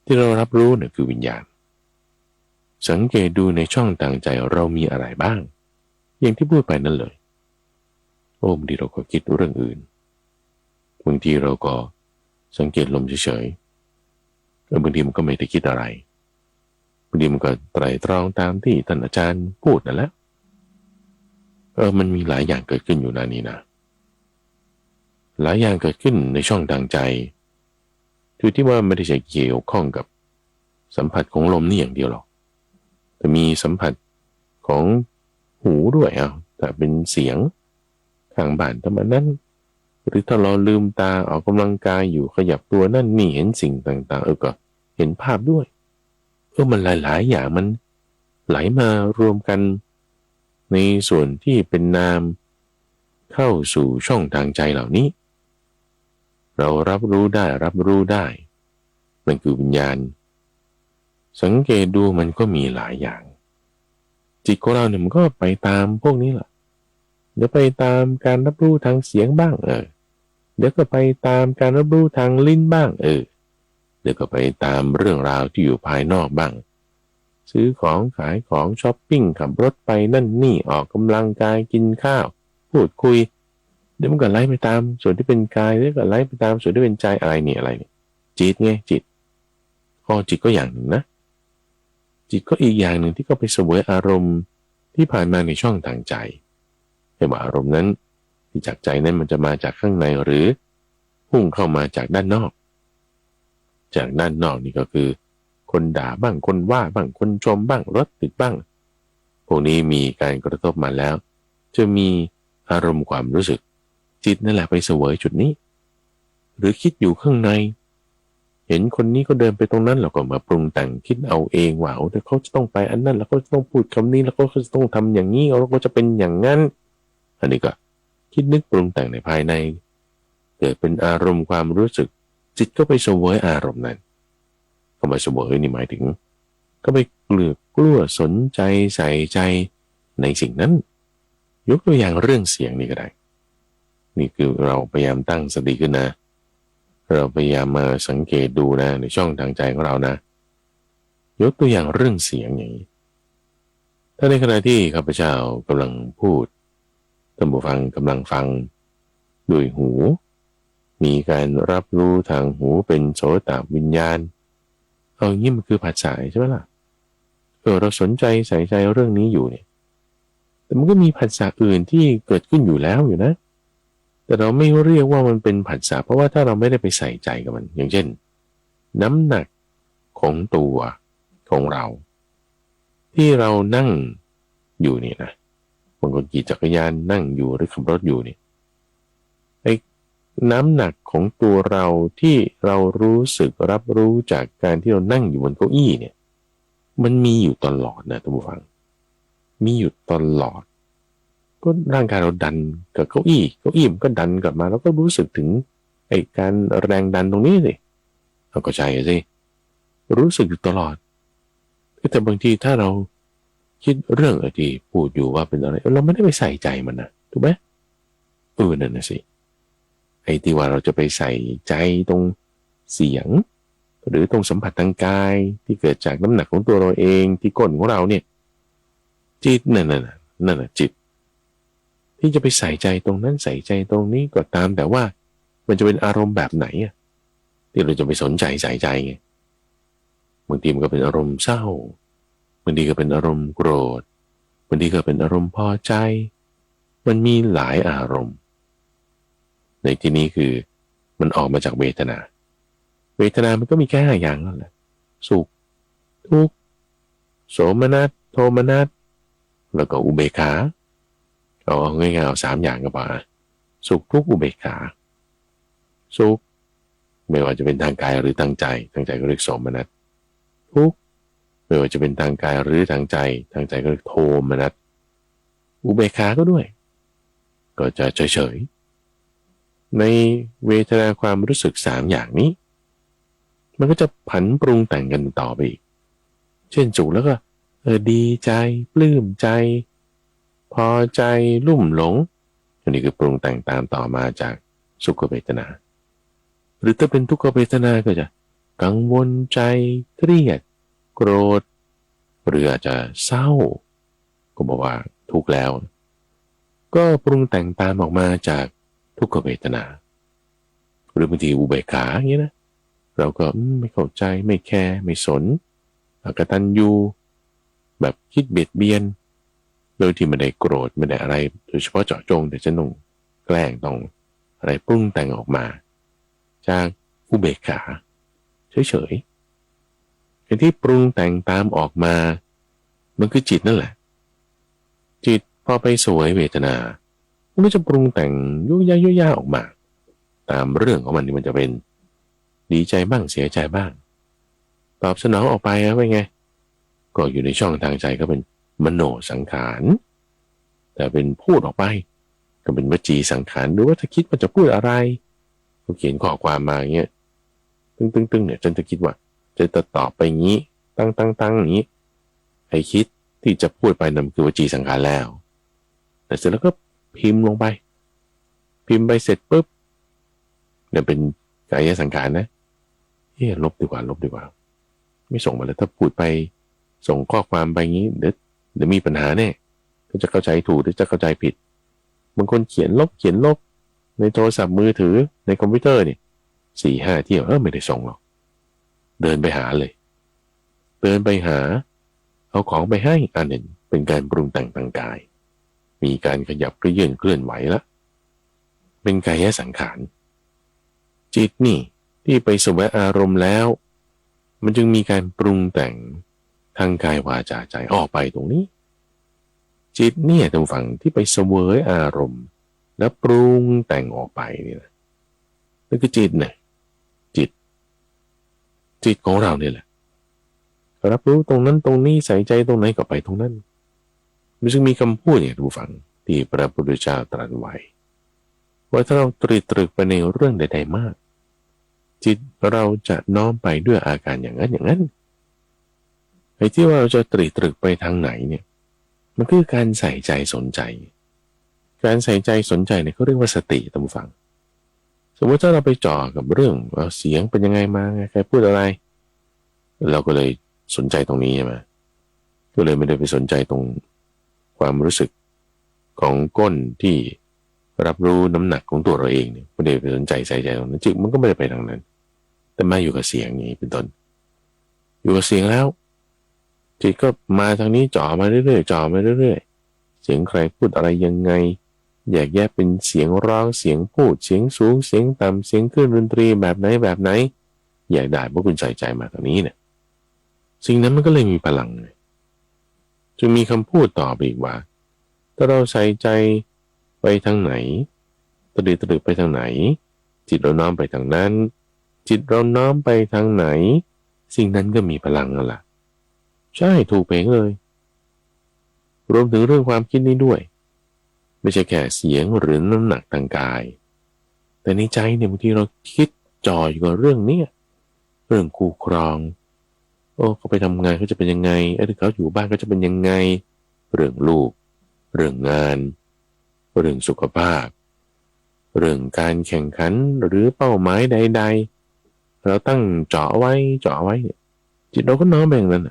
S4: ที่เรารับรู้เนี่ยคือวิญญาณสังเกตดูในช่องทางใจเรามีอะไรบ้างอย่างที่พูดไปนั่นเลยโอ้บางทีเราก็คิดเรื่องอื่นบางทีเราก็สังเกตลมเฉยๆบางทีมันก็ไม่ได้คิดอะไรบางทีมันก็ไตร่ตรองตามที่ท่านอาจารย์พูดนั่นแหละมันมีหลายอย่างเกิดขึ้นอยู่นะนี่นะหลายอย่างเกิดขึ้นในช่องทางใจคือที่ว่าไม่ได้จะเกี่ยวข้องกับสัมผัสของลมนี่อย่างเดียวหรอกแต่มีสัมผัสของหูด้วยแต่เป็นเสียงข้างบ้านทำไมนั้นหรือถ้าเราลืมตาออกกำลังกายอยู่ขยับตัวนั่นนี่เห็นสิ่งต่างๆก็เห็นภาพด้วยมันหลายๆอย่างมันไหลมารวมกันในส่วนที่เป็นนามเข้าสู่ช่องทางใจเหล่านี้เรารับรู้ได้มันคือวิญญาณสังเกตดูมันก็มีหลายอย่างจิตของเราเนี่ยมันก็ไปตามพวกนี้แหละเดี๋ยวไปตามการรับรู้ทางเสียงบ้างเดี๋ยวก็ไปตามการรับรู้ทางลิ้นบ้างเดี๋ยวก็ไปตามเรื่องราวที่อยู่ภายนอกบ้างซื้อของขายของช้อปปิ้งขับรถไปนั่นนี่ออกกำลังกายกินข้าวพูดคุยเดี๋ยวมันก็ไล่ไปตามส่วนที่เป็นกายเดี๋ยวก็ไล่ไปตามส่วนที่เป็นใจอะไรเนี่ยจิตไงจิตก็อย่างหนึ่งนะจิตก็อีกอย่างหนึ่งที่ก็ไปเสวยอารมณ์ที่ผ่านมาในช่องทางใจให้ว่าอารมณ์นั้นที่จากใจนั้นมันจะมาจากข้างในหรือพุ่งเข้ามาจากด้านนอกจากด้านนอกนี่ก็คือคนด่าบ้างคนว่าบ้างคนชมบ้างรถติดบ้างพวกนี้มีการกระทบมาแล้วจะมีอารมณ์ความรู้สึกจิตนั่นแหละไปเสวยจุดนี้หรือคิดอยู่ข้างในเห็นคนนี้ก็เดินไปตรงนั้นเราก็มาปรุงแต่งคิดเอาเองว่าแต่เขาจะต้องไปอันนั้นแล้วก็จะต้องพูดคำนี้แล้วก็จะต้องทำอย่างนี้แล้วก็จะเป็นอย่างนั้นอันนี้ก็คิดนึกปรุงแต่งในภายในเกิดเป็นอารมณ์ความรู้สึกจิตก็ไปเสวยอารมณ์นั้นก็มาเสวยนี่หมายถึงก็ไปเกลือกกลั้วสนใจใส่ใจในสิ่งนั้นยกตัวอย่างเรื่องเสียงนี่ก็ได้นี่คือเราพยายามตั้งสติขึ้นนะเราพยายามมาสังเกตดูนะในช่องทางใจของเรานะยกตัวอย่างเรื่องเสียงอย่างนี้ถ้าในขณะที่ข้าพเจ้ากำลังพูดท่านผู้ฟังกำลังฟังด้วยหูมีการรับรู้ทางหูเป็นโสตวิญญาณอย่างนี้มันคือผัสสะใช่ไหมล่ะเราสนใจใส่ใจเรื่องนี้อยู่เนี่ยแต่มันก็มีผัสสะอื่นที่เกิดขึ้นอยู่แล้วอยู่นะแต่เราไม่เรียกว่ามันเป็นผัสสะเพราะว่าถ้าเราไม่ได้ไปใส่ใจกับมันอย่างเช่นน้ำหนักของตัวของเราที่เรานั่งอยู่นี่นะบางคนขี่จักรยานนั่งอยู่หรือขับรถอยู่นี่ไอ้น้ำหนักของตัวเราที่เรารู้สึกรับรู้จากการที่เรานั่งอยู่บนเก้าอี้เนี่ยมันมีอยู่ตลอดนะท่านผู้ฟังมีอยู่ตลอดก็ร่างกายเราดันกับเก้าอี้มันก็ดันกลับมาแล้วก็รู้สึกถึงไอ้การแรงดันตรงนี้สิเราก็ใช่สิรู้สึกอยู่ตลอด แต่บางทีถ้าเราคิดเรื่องที่พูดอยู่ว่าเป็นอะไรเราไม่ได้ไปใส่ใจมันนะถูกไหมนั่นนะสิไอ้ที่ว่าเราจะไปใส่ใจตรงเสียงหรือตรงสัมผัสทางกายที่เกิดจากน้ำหนักของตัวเราเองที่ก้นของเราเนี่ยจิตนั่นน่ะจิตที่จะไปใส่ใจตรงนั้นใส่ใจตรงนี้ก็ตามแต่ว่ามันจะเป็นอารมณ์แบบไหนอ่ะที่เราจะไปสนใจใส่ใจไงบางทีมันก็เป็นอารมณ์เศร้าบางทีก็เป็นอารมณ์โกรธบางทีก็เป็นอารมณ์พอใจมันมีหลายอารมณ์ในที่นี้คือมันออกมาจากเวทนามันก็มีแค่5อย่างนั่นแหละสุขทุกข์โสมนัสโทมนัสแล้วก็อุเบกขาเอาง่ายๆเอา3อย่างก็พอสุขทุกข์อุเบกขาสุขไม่ว่าจะเป็นทางกายหรือทางใจก็เรียกโสมนัสทุกข์ไม่ว่าจะเป็นทางกายหรือทางใจก็เรียกโทมนัสอุเบกขาก็ด้วยก็จะเฉยๆในเวทนาความรู้สึก3อย่างนี้มันก็จะผันปรุงแต่งกันต่อไปอีกเช่นสุขแล้วก็ดีใจปลื้มใจพอใจลุ่มหลงอันนี้คือปรุงแต่งตามต่อมาจากสุขเวทนาหรือถ้าเป็นทุกขเวทนาก็จะกังวลใจเครียดโกรธหรืออาจจะเศร้าก็บอกว่าทุกข์แล้วก็ปรุงแต่งตามออกมาจากทุกขเวทนาหรือบางทีอุเบกขาอย่างนี้นะเราก็ไม่เข้าใจไม่แคร์ไม่สนอกตัญญูแบบคิดเบียดเบียนโดยที่ไม่ได้โกรธไม่ได้อะไรโดยเฉพาะเจาะจงแต่จะต้องแกล้งต้องอะไรปรุงแต่งออกมาจากอุเบกขาเฉยๆไอ้ที่ปรุงแต่งตามออกมามันคือจิตนั่นแหละจิตพอไปสวยเวทนามันก็จะปรุงแต่งยุ่ยย่าออกมาตามเรื่องของมันที่มันจะเป็นดีใจบ้างเสียใจบ้างตอบสนองออกไปว่าไงก็อยู่ในช่องทางใจก็เป็นมโนสังขารแต่เป็นพูดออกไปก็เป็นวจีสังขารหรือว่าถ้าคิดว่าจะพูดอะไรก็เขียนข้อความมาอย่างเงี้ยตึ้งเนี่ยจนจะคิดว่าจะตอบไปงี้ตั้งอย่างนี้ให้คิดที่จะพูดไปนั่นคือวจีสังขารแล้วแต่เสร็จแล้วก็พิมพ์ลงไปพิมพ์ไปเสร็จปุ๊บเนี่ยเป็นกายสังขารนะลบดีกว่าไม่ส่งมาเลยถ้าพูดไปส่งข้อความไปงี้เดี๋ยวมีปัญหาแน่ก็จะเข้าใจถูกหรือจะเข้าใจผิดบางคนเขียนลบในโทรศัพท์มือถือในคอมพิวเตอร์เนี่ย4-5 เที่ยวไม่ได้ส่งหรอกเดินไปหาเลยเอาของไปให้อันหนึ่งเป็นการปรุงแต่งทางกายมีการขยับเคลื่อนไหวละเป็นกายสังขารจิตนี่ที่ไปแสวงอารมณ์แล้วมันจึงมีการปรุงแต่งทางกายวาจาใจออกไปตรงนี้จิตเนี่ยตรงฝั่งที่ไปเสวยอารมณ์แล้วปรุงแต่งออกไปนี่นะนั่นคือจิตเนี่ยจิตของเราเนี่ยแหละรับรู้ตรงนั้นตรงนี้ใส่ใจตรงไหนก็ไปตรงนั้นมันจึงมีคำพูดอย่างดูฟังที่พระพุทธเจ้าตรัสไว้ว่าถ้าเราตรึกไปในเรื่องใดๆมากจิตเราจะน้อมไปด้วยอาการอย่างนั้นไอ้ที่ว่าเราจะตรึกไปทางไหนเนี่ยมันคือการใส่ใจสนใจการใส่ใจสนใจเนี่ยเขาเรียกว่าสติตามฟังสมมติถ้าเราไปจ่อกับเรื่องเสียงเป็นยังไงมาใครพูดอะไรเราก็เลยสนใจตรงนี้ใช่ไหมก็เลยไม่ได้ไปสนใจตรงความรู้สึกของก้นที่รับรู้น้ำหนักของตัวเราเองเนี่ยไม่ได้ไปสนใจใส่ใจตรงนั้นจิตมันก็ไม่ได้ไปทางนั้นแต่มาอยู่กับเสียงอย่างนี้เป็นต้นอยู่กับเสียงแล้วจิตก็มาทางนี้จ่อมาเรื่อยๆเสียงใครพูดอะไรยังไงแยกแยะเป็นเสียงร้องเสียงพูดเสียงสูงเสียงต่ำเสียงเครื่องดนตรีแบบไหนแยกได้เพราะคุณใส่ใจมาทางนี้เนี่ยสิ่งนั้นมันก็เลยมีพลังจึงมีคำพูดต่อไปอีกว่าถ้าเราใส่ใจไปทางไหนตรึกไปทางไหนจิตเราน้อมไปทางนั้นจิตเราน้อมไปทางไหนสิ่งนั้นก็มีพลังนั่นแหละใช่ถูกเพ่งเลยรวมถึงเรื่องความคิดนี้ด้วยไม่ใช่แค่เสียงหรือน้ำหนักทางกายแต่ในใจเนี่ยบางทีเราคิดจ่ออยู่กับเรื่องนี้เรื่องคู่ครอง เขาไปทำงานเขาจะเป็นยังไงถ้าเขาอยู่บ้านก็จะเป็นยังไงเรื่องลูกเรื่องงานเรื่องสุขภาพเรื่องการแข่งขันหรือเป้าหมายใดๆเราตั้งเจาะไว้เนี่ยจิตเราก็น้อมไปอย่างนั้น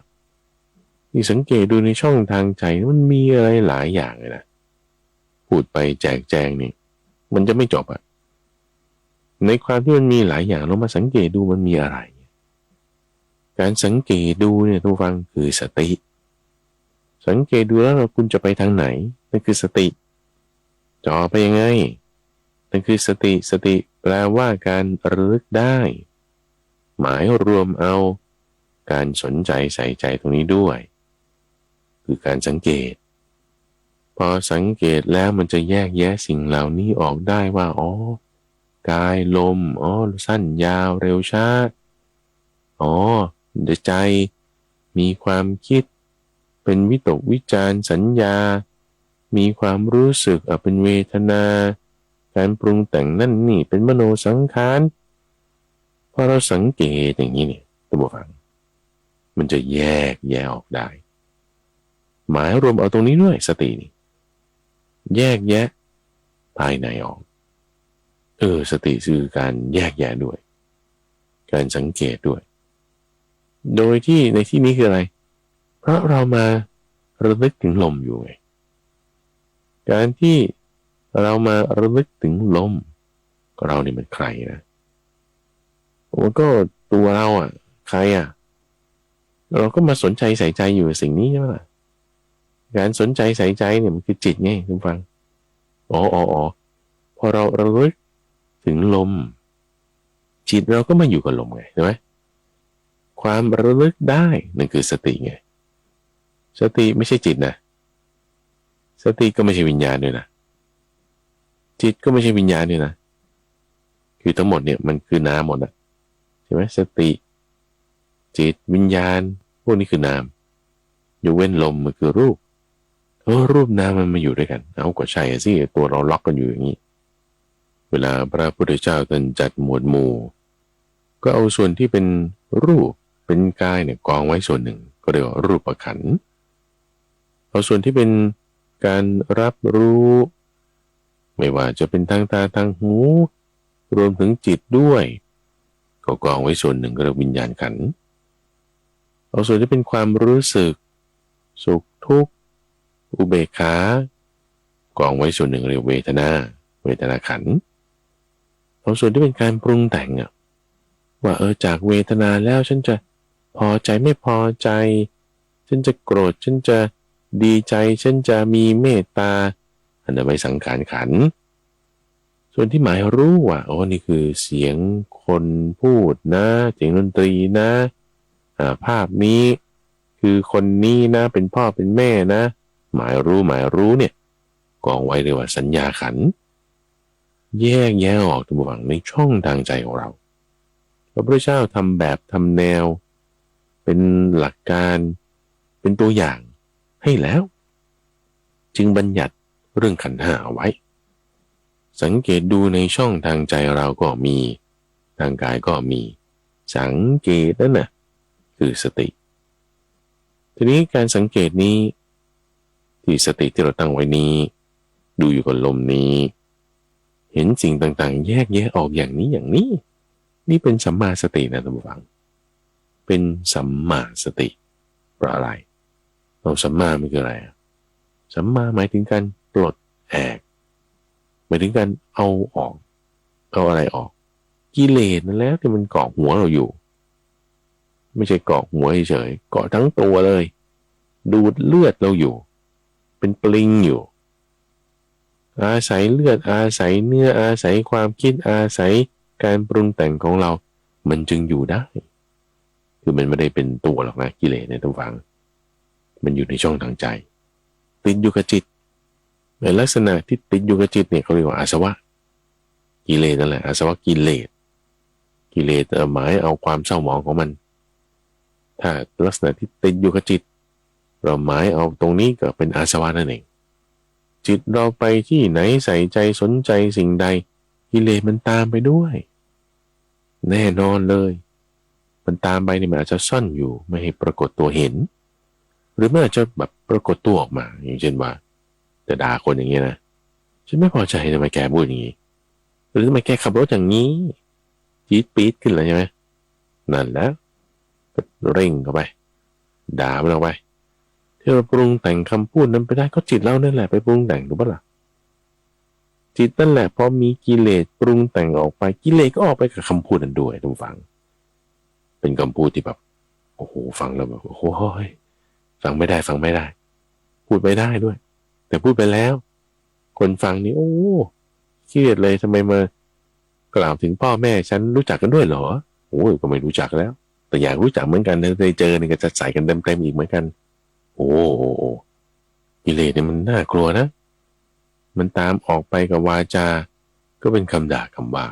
S4: นี่สังเกตดูในช่องทางใจมันมีอะไรหลายอย่างเลยนะพูดไปแจกแจงนี่มันจะไม่จบในความที่มันมีหลายอย่างเรามาสังเกตดูมันมีอะไรการสังเกตดูเนี่ยทุกฟังคือสติสังเกตดูแล้วคุณจะไปทางไหนนั่นคือสติจ่อไปยังไงนั่นคือสติแปลว่าการระลึกได้หมายรวมเอาการสนใจใส่ใจตรงนี้ด้วยคือการสังเกตพอสังเกตแล้วมันจะแยกแยะสิ่งเหล่านี้ออกได้ว่ากายลมสั้นยาวเร็วช้าใจมีความคิดเป็นวิตกวิจารสัญญามีความรู้สึกเป็นเวทนาการปรุงแต่งนั่นนี่เป็นมโนสังขารพอเราสังเกตอย่างนี้เนี่ยท่านผู้ฟังมันจะแยกแยะออกได้หมายรวมเอาตรงนี้ด้วยสตินี่แยกแยะภายในออกสติคือการแยกแยะด้วยการสังเกตด้วยโดยที่ในที่นี้คืออะไรเพราะเรามาระลึกถึงลมอยู่ไงการที่เรามาระลึกถึงลมเรานี่มันใครนะมันก็ตัวเราใครเราก็มาสนใจใส่ใจอยู่กับสิ่งนี้ใช่ไหมล่ะการสนใจใส่ใจเนี่ยมันคือจิตไงคุณฟังพอเราระลึกถึงลมจิตเราก็มาอยู่กับลมไงใช่ไหมความระลึกได้นั่นคือสติไงสติไม่ใช่จิตนะสติก็ไม่ใช่วิญญาณด้วยนะจิตก็ไม่ใช่วิญญาณด้วยนะคือทั้งหมดเนี่ยมันคือนามหมดใช่ไหมสติจิตวิญญาณพวกนี้คือนามยกเว้นลมมันคือรูปรูปนามมันมาอยู่ด้วยกันก็ใช่สิตัวเราล็อกกันอยู่อย่างนี้เวลาพระพุทธเจ้าท่านจัดหมวดหมู่ก็เอาส่วนที่เป็นรูปเป็นกายเนี่ยกองไว้ส่วนหนึ่งก็เรียกว่ารูปขันธ์เอาส่วนที่เป็นการรับรู้ไม่ว่าจะเป็นทางตาทางหูรวมถึงจิตด้วยก็กองไว้ส่วนหนึ่งก็เรียกวิญญาณขันธ์เอาส่วนที่เป็นความรู้สึกสุขทุกข์อุเบกขากองไว้ส่วนหนึ่งเรียกเวทนาขันธ์เอาส่วนที่เป็นการปรุงแต่งว่าจากเวทนาแล้วฉันจะพอใจไม่พอใจฉันจะโกรธฉันจะดีใจฉันจะมีเมตตาอันนั้นไม่สังขารขันธ์ส่วนที่หมายรู้ว่านี่คือเสียงคนพูดนะเสียงดนตรีนะภาพนี้คือคนนี้นะเป็นพ่อเป็นแม่นะหมายรู้เนี่ยกองไว้เรียกว่าสัญญาขันธ์แยกแยะออกทุกฝั่งในช่องทางใจของเราพระพุทธเจ้าทำแบบทำแนวเป็นหลักการเป็นตัวอย่างให้แล้วจึงบัญญัติเรื่องขันธ์ห้าเอาไว้สังเกตดูในช่องทางใจเราก็มีทางกายก็มีสังเกตนั่นน่ะคือสติทีนี้การสังเกตนี้ที่สติที่เราตั้งไว้นี้ดูอยู่กับลมนี้เห็นสิ่งต่างๆแยกแยะออกอย่างนี้นี่เป็นสัมมาสตินะท่านผู้ฟังเป็นสัมมาสติเพราะอะไรสัมมามันคืออะไรสัมมาหมายถึงการปลดแอกหมายถึงการเอาออกเอาอะไรออกกิเลสนั่นแหละที่มันเกาะหัวเราอยู่ไม่ใช่เกาะหัวเฉยๆเกาะทั้งตัวเลยดูดเลือดเราอยู่เป็นปลิงอยู่อาศัยเลือดอาศัยเนื้ออาศัยความคิดอาศัยการปรุงแต่งของเรามันจึงอยู่ได้คือมันไม่ได้เป็นตัวหรอกนะกิเลสในท่านฟังมันอยู่ในช่องทางใจติดอยู่กับจิตในลักษณะที่ติดอยู่กับจิตเนี่ยเขาเรียกว่าอาสวะกิเลสนั่นแหละอาสวะกิเลสหมายเอาความเศร้าหมองของมันถ้าลักษณะที่ติดอยู่กับจิตเราหมายเอาตรงนี้ก็เป็นอาสวะนั่นเองจิตเราไปที่ไหนใส่ใจสนใจสิ่งใดกิเลสมันตามไปด้วยแน่นอนเลยม มันตามไปเนี่ยมันอาจจะซ่อนอยู่ไม่ให้ปรากฏตัวเห็นหรือมันอาจจะแบบปรากฏตัวออกมาอย่างเช่นว่าจะด่าคนอย่างเงี้ยนะฉันไม่พอใจทำไมแกพูดอย่างนี้หรือทำไมแกขับรถอย่างนี้จี๊ดปี๊ดขึ้นเลยใช่ไหมนั่นแล้วก็เร่งเข้าไปด่ามันออกไปที่เราปรุงแต่งคำพูดนั้นไปได้ก็จิตเรานั่นแหละไปปรุงแต่งถูกปะล่ะจิตนั่นแหละพอมีกิเลสปรุงแต่งออกไปกิเลสก็ออกไปกับคำพูดนั้นด้วยทุกฝังเป็นคำพูดที่แบบโอ้โหฟังแล้วแบบโอ้โหฟังไม่ได้พูดไม่ได้ด้วยแต่พูดไปแล้วคนฟังนี่โอ้เครียดเลยทำไมมากล่าวถึงพ่อแม่ฉันรู้จักกันด้วยเหรอโอ้ยก็ไม่รู้จักแล้วแต่อยากรู้จักเหมือนกันถ้าได้เจอเนี่ยก็จะใส่กันเต็มอีกเหมือนกันโอ้กิเลสเนี่ยมันน่ากลัวนะมันตามออกไปกับวาจาก็เป็นคำด่าคำว่า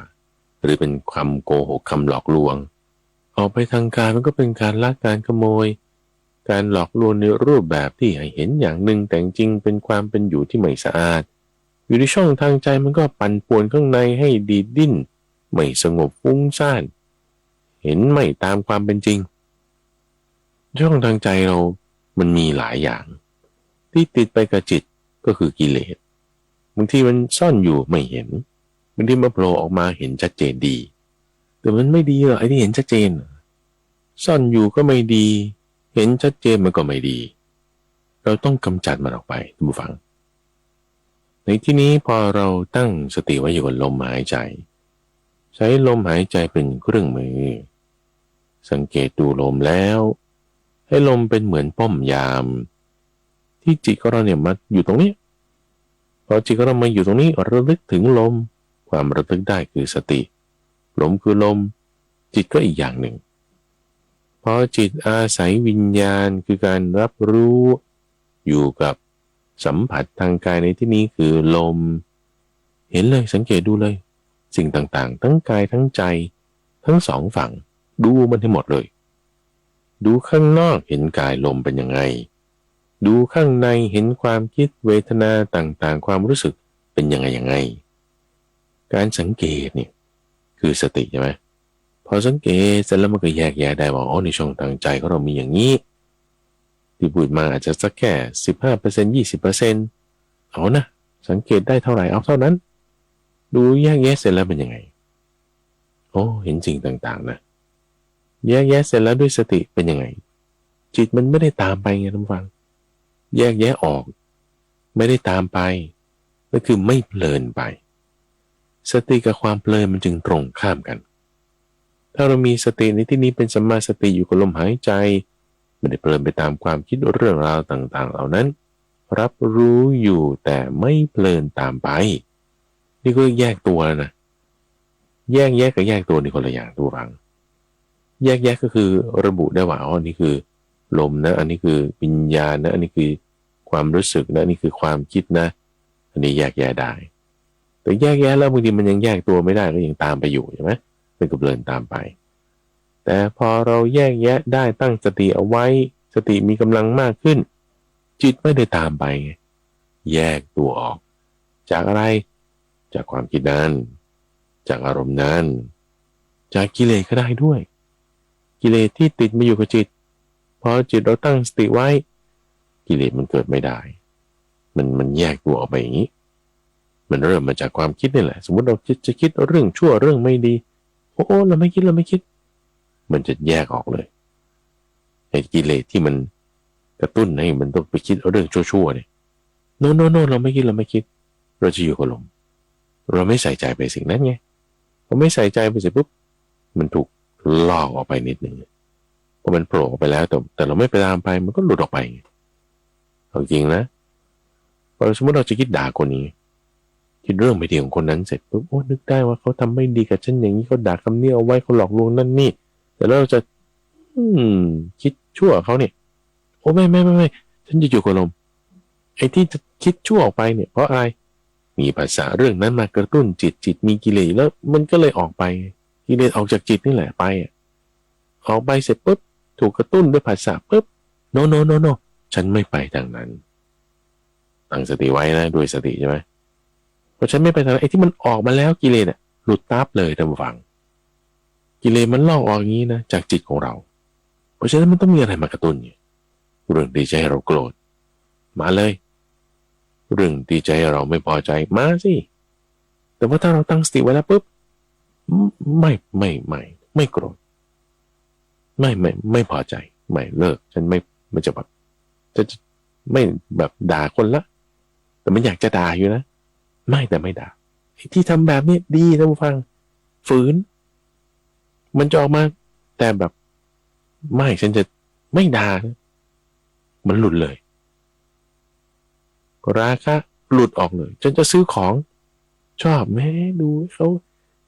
S4: หรือเป็นคำโกหกคำหลอกลวงออกไปทางกายมันก็เป็นการลักการขโมยการหลอกลวงในรูปแบบที่ให้เห็นอย่างหนึ่งแต่จริงเป็นความเป็นอยู่ที่ไม่สะอาดอยู่ในช่องทางใจมันก็ปั่นป่วนข้างในให้ดีดดิ้นไม่สงบฟุ้งซ่านเห็นไม่ตามความเป็นจริงช่องทางใจเรามันมีหลายอย่างที่ติดไปกับจิตก็คือกิเลสบางทีมันซ่อนอยู่ไม่เห็นบางทีมันโผล่ออกมาเห็นชัดเจนดีแต่มันไม่ดีหรอกไอ้ที่เห็นชัดเจนซ่อนอยู่ก็ไม่ดีเห็นชัดเจนมันก็ไม่ดีเราต้องกำจัดมันออกไปท่านผู้ฟังในที่นี้พอเราตั้งสติไว้อยู่กับลมหายใจใช้ลมหายใจเป็นเครื่องมือสังเกตดูลมแล้วให้ลมเป็นเหมือนป้อมยามที่จิตของเราเนี่ยมาอยู่ตรงนี้พอจิตของเรามาอยู่ตรงนี้ระลึกถึงลมความระลึกได้คือสติลมคือลมจิตก็อีกอย่างหนึ่งพอจิตอาศัยวิญญาณคือการรับรู้อยู่กับสัมผัสทางกายในที่นี้คือลมเห็นเลยสังเกตดูเลยสิ่งต่างๆทั้งกายทั้งใจทั้งสองฝั่งดูมันให้หมดเลยดูข้างนอกเห็นกายลมเป็นยังไงดูข้างในเห็นความคิดเวทนาต่างๆความรู้สึกเป็นยังไงการสังเกตเนี่ยคือสติใช่ไหมพอสังเกตเสร็จแล้วมันก็แยกแยะได้ว่าอ๋อในช่องทางใจของเรามีอย่างนี้ที่พูดมาอาจจะสักแค่ 15% 20% เอานะสังเกตได้เท่าไหร่เอาเท่านั้นดูแยกแยะเสร็จแล้วเป็นยังไงโอ้เห็นสิ่งต่างๆนะแยกแยะเสร็จแล้วด้วยสติเป็นยังไงจิตมันไม่ได้ตามไปไงท่านฟังแยกแยะออกไม่ได้ตามไปนั่นคือไม่เพลินไปสติกับความเพลินมันจึงตรงข้ามกันถ้าเรามีสติในที่นี้เป็นสัมมาสติอยู่กับลมหายใจไม่ได้เพลินไปตามความคิดเรื่องราวต่างๆเหล่านั้นรับรู้อยู่แต่ไม่เพลินตามไปนี่ก็แยกตัวแล้วนะแยกกับแยกตัวนี่คนละอย่างตัวฟังแยกก็คือระบุได้ว่าอ๋อนี่คือลมนะอันนี้คือวิญญาณนะอันนี้คือความรู้สึกนะอันนี้คือความคิดนะอันนี้แยกแยะได้แต่แยกแยะแล้วบางทีมันยังแยกตัวไม่ได้ก็ยังตามไปอยู่ใช่ไหมเป็นก็เพลินตามไปแต่พอเราแยกแยะได้ตั้งสติเอาไว้สติมีกำลังมากขึ้นจิตไม่ได้ตามไปแยกตัวออกจากอะไรจากความคิดนั้นจากอารมณ์นั้นจากกิเลสก็ได้ด้วยกิเลสที่ติดมาอยู่กับจิตพอจิตเราตั้งสติไว้กิเลสมันเกิดไม่ได้มันแยกตัวออกไปอย่างนี้มันเริ่มมาจากความคิดนี่แหละสมมติเราจะคิดเรื่องชั่วเรื่องไม่ดีโอ้เราไม่คิดมันจะแยกออกเลยไอ้กิเลสที่มันกระตุ้นให้มันต้องไปคิดเรื่องชั่วเนี่ยโนเราไม่คิดเราจะอยู่กับลมเราไม่ใส่ใจไปสิ่งนั้นไงพอไม่ใส่ใจไปเสร็จปุ๊บมันถูกลอกออกไปนิดนึงพอมันโผล่ออกไปแล้วแต่เราไม่ไปตามไปมันก็หลุดออกไปเอาจริงนะพอสมมติเราจะคิดด่าคนนี้คิดเรื่องไม่ดีของคนนั้นเสร็จปุ๊บโอ้นึกได้ว่าเขาทำไม่ดีกับฉันอย่างนี้เขาด่าคำนี้เอาไว้เขาหลอกลวงนั่นนี่แต่เราจะคิดชั่วเขาเนี่ยโอ้ไม่ฉันจะอยู่กับลมไอ้ที่จะคิดชั่วออกไปเนี่ยเพราะอะไรมีภาษาเรื่องนั้นมากระตุ้นจิตมีกิเลสแล้วมันก็เลยออกไปกิเลสออกจากจิตนี่แหละไปออกไปเสร็จปุ๊บถูกกระตุ้นด้วยภาษาปุ๊บโนฉันไม่ไปทางนั้นตั้งสติไว้นะด้วยสติใช่ไหมเพราะฉันไม่ไปทางไอ้ที่มันออกมาแล้วกิเลสหลุดตับเลยท่านผู้ฟัง กิเลสมันลอกออกอย่างนี้นะจากจิตของเราเพราะฉะนั้นมันต้องมีอะไรมากระตุ้นเนี่ยเรื่องที่จะให้เราโกรธมาเลยเรื่องที่จะให้เราไม่พอใจมาสิแต่ว่าถ้าเราตั้งสติไว้แล้วปุ๊บไม่โกรธไม่พอใจไม่เลิกฉันไม่จะแบบจะไม่แบบด่าคนละแต่มันอยากจะด่าอยู่นะแต่ไม่ด่าที่ทำแบบนี้ดีท่านผู้ฟังฝืนมันจะออกมาแต่แบบฉันจะไม่ด่ามันหลุดเลยราคะหลุดออกเลยฉันจะซื้อของชอบแม่ดูเขา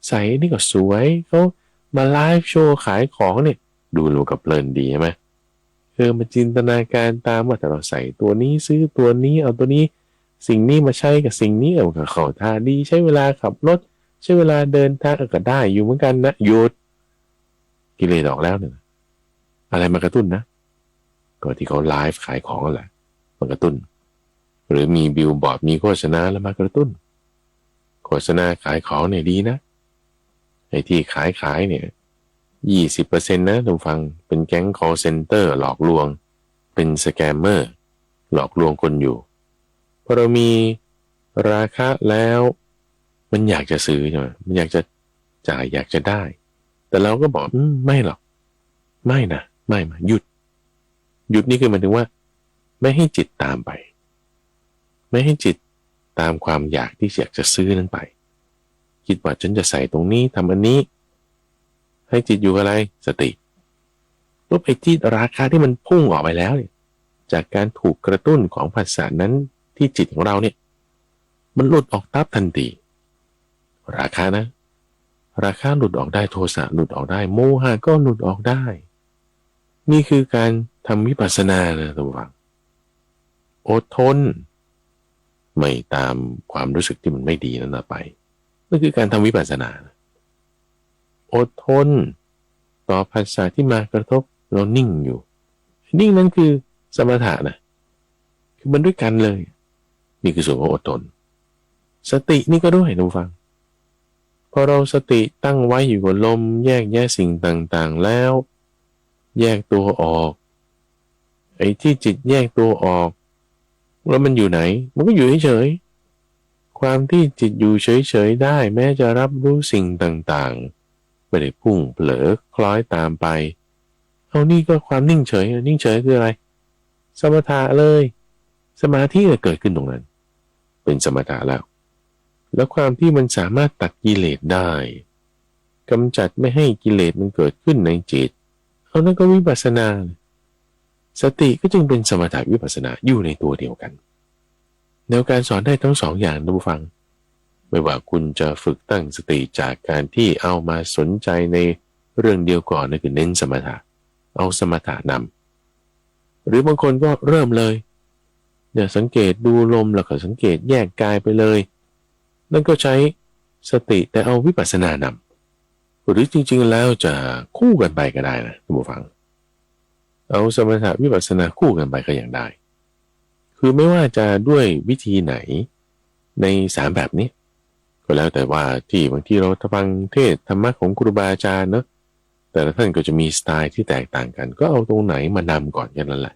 S4: ใส่นี่ก็สวยเขามาไลฟ์โชว์ขายของเนี่ยดูแล้วก็เพลินดีใช่ไหมมาจินตนาการตามว่าแต่เราใส่ตัวนี้ซื้อตัวนี้เอาตัวนี้สิ่งนี้มาใช้กับสิ่งนี้ก็เข้าท่าดีใช้เวลาขับรถใช้เวลาเดินทางก็ได้อยู่เหมือนกันนะหยุดกิเลสออกแล้วเนี่ยอะไรมากระตุ้นนะก็ที่เขาไลฟ์ขายของแหละมากระตุ้นหรือมีบิลบอร์ดมีโฆษณาแล้วมากระตุ้นโฆษณาขายของเนี่ยดีนะไอ้ที่ขายเนี่ย20%นะทุกฟังเป็นแก๊ง call center หลอกลวงเป็นสแกมเมอร์หลอกลวงคนอยู่พอเรามีราคาแล้วมันอยากจะซื้อใช่ไหมมันอยากจะจ่ายอยากจะได้แต่เราก็บอกไม่หรอกไม่หยุดนี่คือหมายถึงว่าไม่ให้จิตตามไปไม่ให้จิตตามความอยากที่อยากจะซื้อนั้นไปคิดว่าฉันจะใส่ตรงนี้ทำอันนี้ให้จิตอยู่อะไรสติปุ๊บไอ้ที่ราคาที่มันพุ่งออกไปแล้วเนี่ยจากการถูกกระตุ้นของภาษานั้นที่จิตของเราเนี่ยมันหลุดออกตับทันทีราคานะราคาหลุดออกได้โทสะหลุดออกได้โมหะก็หลุดออกได้นี่คือการทำวิปัสสนานะทุกท่านอดทนไม่ตามความรู้สึกที่มันไม่ดีนั้นไปนั่นคือการทำวิปัสสนาอดทนต่อภาษาที่มากระทบเรานิ่งอยู่นิ่งนั้นคือสมถะนะคือมันด้วยกันเลยนี่คือส่วนของอดทนสตินี่ก็ด้วยทุกฟังพอเราสติตั้งไว้อยู่กับลมแยกแยะสิ่งต่างๆแล้วแยกตัวออกไอ้ที่จิตแยกตัวออกแล้วมันอยู่ไหนมันก็อยู่เฉยๆความที่จิตอยู่เฉยๆได้แม้จะรับรู้สิ่งต่างๆไม่ได้พุ่งเผลอคล้อยตามไปเอานี่ก็ความนิ่งเฉยนิ่งเฉยคืออะไรสมถะเลยสมาธิเกิดขึ้นตรงนั้นเป็นสมถะแล้วความที่มันสามารถตัดกิเลสได้กำจัดไม่ให้กิเลสมันเกิดขึ้นในจิตเอานั่นก็วิปัสสนาสติก็จึงเป็นสมถะวิปัสสนาอยู่ในตัวเดียวกันแนวการสอนได้ทั้งสองอย่างท่านผู้ฟังไม่ว่าคุณจะฝึกตั้งสติจากการที่เอามาสนใจในเรื่องเดียวก่อนนั่นคือเน้นสมถะเอาสมถะนำหรือบางคนก็เริ่มเลยสังเกตดูลมแล้วก็สังเกตแยกกายไปเลยนั่นก็ใช้สติแต่เอาวิปัสสนานำหรือจริงๆแล้วจะคู่กันไปก็ได้นะท่านผู้ฟังเอาสมถะวิปัสสนาคู่กันไปก็อย่างได้คือไม่ว่าจะด้วยวิธีไหนใน3แบบนี้ก็แล้วแต่ว่าที่บางทีเราฟังเทศธรรมะของครูบาอาจารย์เนอะแต่ละท่านก็จะมีสไตล์ที่แตกต่างกันก็เอาตรงไหนมานำก่อนกันนั่นแหละ